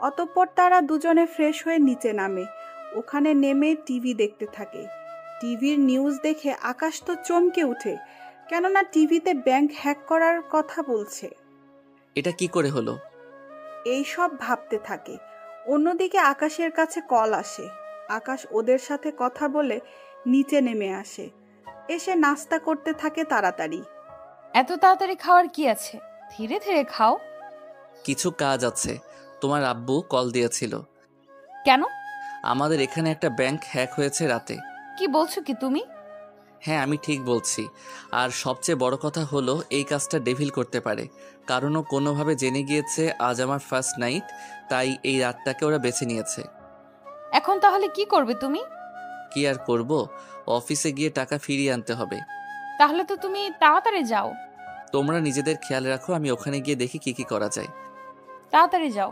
S14: অতঃপর তারা দুজনে ফ্রেশ হয়ে নিচে নামে। ওখানে নেমে টিভি দেখতে থাকে। টিভির নিউজ দেখে আকাশ তো চমকে ওঠে, কেননা টিভিতে ব্যাংক হ্যাক করার কথা বলছে।
S2: এটা কি করে হলো?
S14: এই সব ভাবতে থাকে। অন্যদিকে আকাশের কাছে কল আসে। আকাশ ওদের সাথে কথা বলে নিচে নেমে আসে। এসে নাস্তা করতে থাকে তাড়াতাড়ি।
S6: এত তাড়াতাড়ি খাওয়ার কি আছে? ধীরে ধীরে খাও।
S2: কিছু কাজ আছে। তোমার আব্বু কল দিয়েছিল।
S6: কেন?
S2: আমাদের এখানে একটা ব্যাংক হ্যাক হয়েছে রাতে।
S6: কি বলছো কি তুমি?
S2: হ্যাঁ, আমি ঠিক বলছি। আর সবচেয়ে বড় কথা হলো এই কাজটা ডেভিল করতে পারে, কারণ ও কোনোভাবে জেনে গিয়েছে আজ আমার ফার্স্ট নাইট, তাই এই রাতটাকে ওরা বেছে নিয়েছে।
S6: এখন তাহলে কি করবে তুমি?
S2: কি আর করব, অফিসে গিয়ে টাকা ফিরিয়ে আনতে হবে।
S6: তাহলে তো তুমি তাড়াতাড়ি যাও।
S2: তোমরা নিজেদের খেয়াল রাখো, আমি ওখানে গিয়ে দেখি কি কি করা যায়।
S6: তাড়াতাড়ি যাও।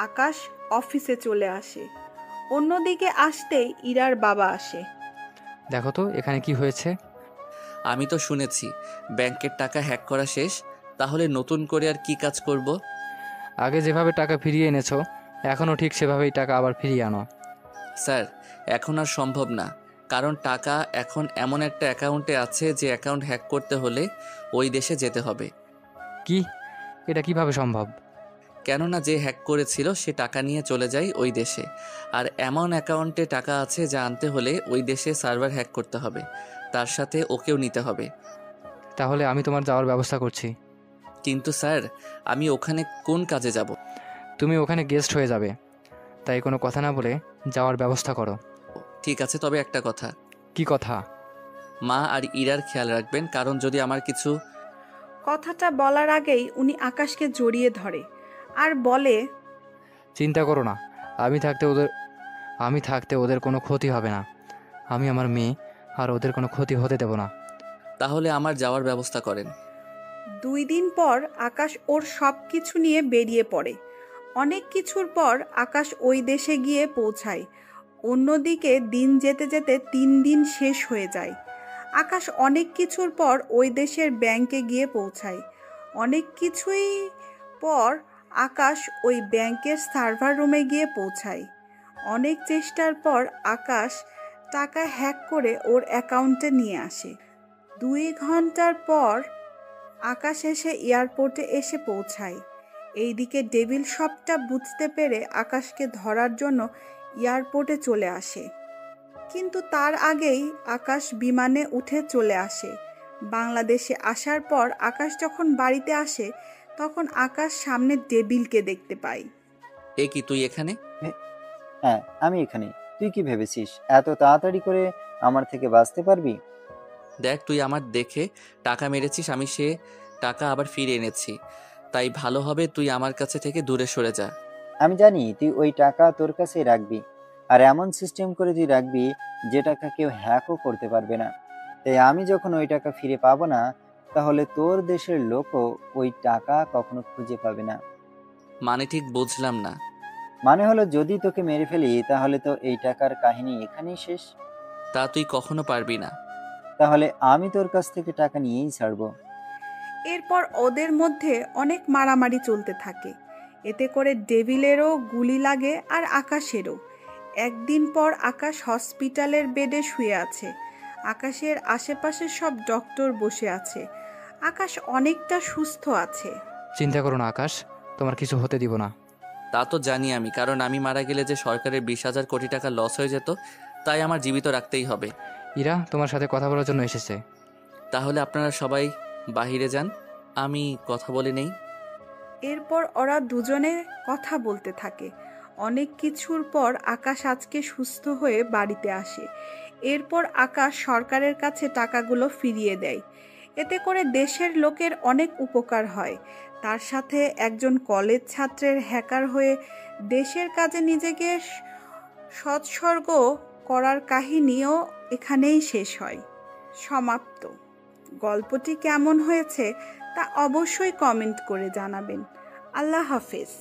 S14: আকাশ অফিসে চলে আসে। অন্যদিকে আসতেই ইরার বাবা আসে।
S1: দেখো তো এখানে কি হয়েছে।
S2: আমি তো শুনেছি ব্যাংকের টাকা হ্যাক করা শেষ, তাহলে নতুন করে আর কি কাজ করব?
S1: আগে যেভাবে টাকা ফিরিয়ে এনেছো এখনও ঠিক সেভাবেই টাকা আবার ফিরিয়ে আনো।
S2: স্যার, এখন আর সম্ভব না, কারণ টাকা এখন এমন একটা অ্যাকাউন্টে আছে যে অ্যাকাউন্ট হ্যাক করতে হলে ওই দেশে যেতে হবে।
S1: কি? এটা কিভাবে সম্ভব?
S2: কেননা যে হ্যাক করেছিল সে টাকা নিয়ে চলে যায় ওই দেশে, আর এমন অ্যাকাউন্টে টাকা আছে যা আনতে হলে ওই দেশে সার্ভার হ্যাক করতে হবে, তার সাথে ওকেও নিতে হবে।
S1: তাহলে আমি তোমার যাওয়ার ব্যবস্থা করছি।
S2: কিন্তু স্যার, আমি ওখানে কোন কাজে যাব?
S1: তুমি ওখানে গেস্ট হয়ে যাবে, তাই কোনো কথা না বলে যাওয়ার ব্যবস্থা করো।
S2: ঠিক আছে, তবে একটা কথা।
S1: কি কথা?
S2: মা আর ইরার খেয়াল রাখবেন, কারণ যদি আমার কিছু...
S14: কথাটা বলার আগেই উনি আকাশকে জড়িয়ে ধরে আর বলে,
S1: চিন্তা করো না, আমি থাকতে ওদের কোনো ক্ষতি হবে না। আমি আমার মেয়ে আর ওদের কোনো ক্ষতি হতে দেব না।
S2: তাহলে আমার যাওয়ার ব্যবস্থা করেন।
S14: 2 দিন পর আকাশ ওর সব কিছু নিয়ে বেরিয়ে পড়ে। অনেক কিছুর পর আকাশ ওই দেশে গিয়ে পৌঁছায়। অন্যদিকে দিন যেতে যেতে 3 দিন শেষ হয়ে যায়। আকাশ অনেক কিছুর পর ওই দেশের ব্যাংকে গিয়ে পৌঁছায়। অনেক কিছুই পর আকাশ ওই ব্যাংকের সার্ভার রুমে গিয়ে পৌঁছায়। অনেক চেষ্টার পর আকাশ টাকা হ্যাক করে ওর অ্যাকাউন্টে নিয়ে আসে। 2 ঘন্টার পর আকাশ এসে এয়ারপোর্টে এসে পৌঁছায়। এইদিকে ডেভিল সবটা বুঝতে পেরে আকাশকে ধরার জন্য এয়ারপোর্টে চলে আসে। কিন্তু তার আগেই আকাশ বিমানে উঠে চলে আসে। বাংলাদেশে আসার পর আকাশ যখন বাড়িতে আসে তখন আকাশ সামনে ডেভিলকে দেখতে পায়।
S2: এ কি, তুই এখানে?
S9: হ্যাঁ, আমি এখানে। তুই কি ভেবেছিস এত তাড়াতাড়ি করে আমার থেকে বাঁচতে পারবি?
S2: দেখ, তুই আমার দেখে টাকা মেরেছিস, আমি সে টাকা আবার ফিরে এনেছি, তাই ভালো হবে তুই আমার কাছে থেকে দূরে সরে যা।
S9: আমি জানি তুই ওই টাকা তোর কাছেই রাখবি, আর এমন সিস্টেম করে তুই রাখবি যে টাকা কেউ হ্যাকও করতে পারবে না। তাই আমি যখন ওই টাকা ফিরে পাবো না, তাহলে তোর দেশের লোকও ওই টাকা কখনো খুঁজে পাবে না।
S2: মানে ঠিক বুঝলাম না।
S9: মানে হলো, যদি তোকে মেরে ফেলি তাহলে তো এই টাকার কাহিনী এখানেই শেষ।
S2: তা তুই কখনো পারবি না।
S9: তাহলে আমি তোর কাছ থেকে টাকা নিয়েই ছাড়বো।
S14: এরপর ওদের মধ্যে অনেক মারামারি চলতে থাকে। এতে করে ডেভিলেরও গুলি লাগে আর আকাশেরও। একদিন পর আকাশ হসপিটালের বেডে শুয়ে আছে। আকাশের আশেপাশে সব ডক্টর বসে আছে। আকাশ অনেকটা সুস্থ আছে।
S1: চিন্তা করো না আকাশ, তোমার কিছু হতে দিব না।
S2: তা তো জানি আমি, কারণ আমি মারা গেলে যে সরকারের 20,000 কোটি টাকা লস হয়ে যেত, তাই আমার জীবিত রাখতেই হবে।
S1: ইরা তোমার সাথে কথা বলার জন্য এসেছে।
S2: তাহলে আপনারা সবাই বাহিরে যান, আমি কথা বলে নেই।
S14: এরপর ওরা দুজনে কথা বলতে থাকে। অনেক কিছুর পর আকাশ আজকে সুস্থ হয়ে বাড়িতে আসে। এরপর আকাশ সরকারের কাছে টাকাগুলো ফিরিয়ে দেয়। এতে করে দেশের লোকের অনেক উপকার হয়। তার সাথে একজন কলেজ ছাত্রের হ্যাকার হয়ে দেশের কাজে নিজেকে সৎসর্গ করার কাহিনীও এখানেই শেষ হয়। সমাপ্ত। গল্পটি কেমন হয়েছে তা অবশ্যই কমেন্ট করে জানাবেন। আল্লাহ হাফেজ।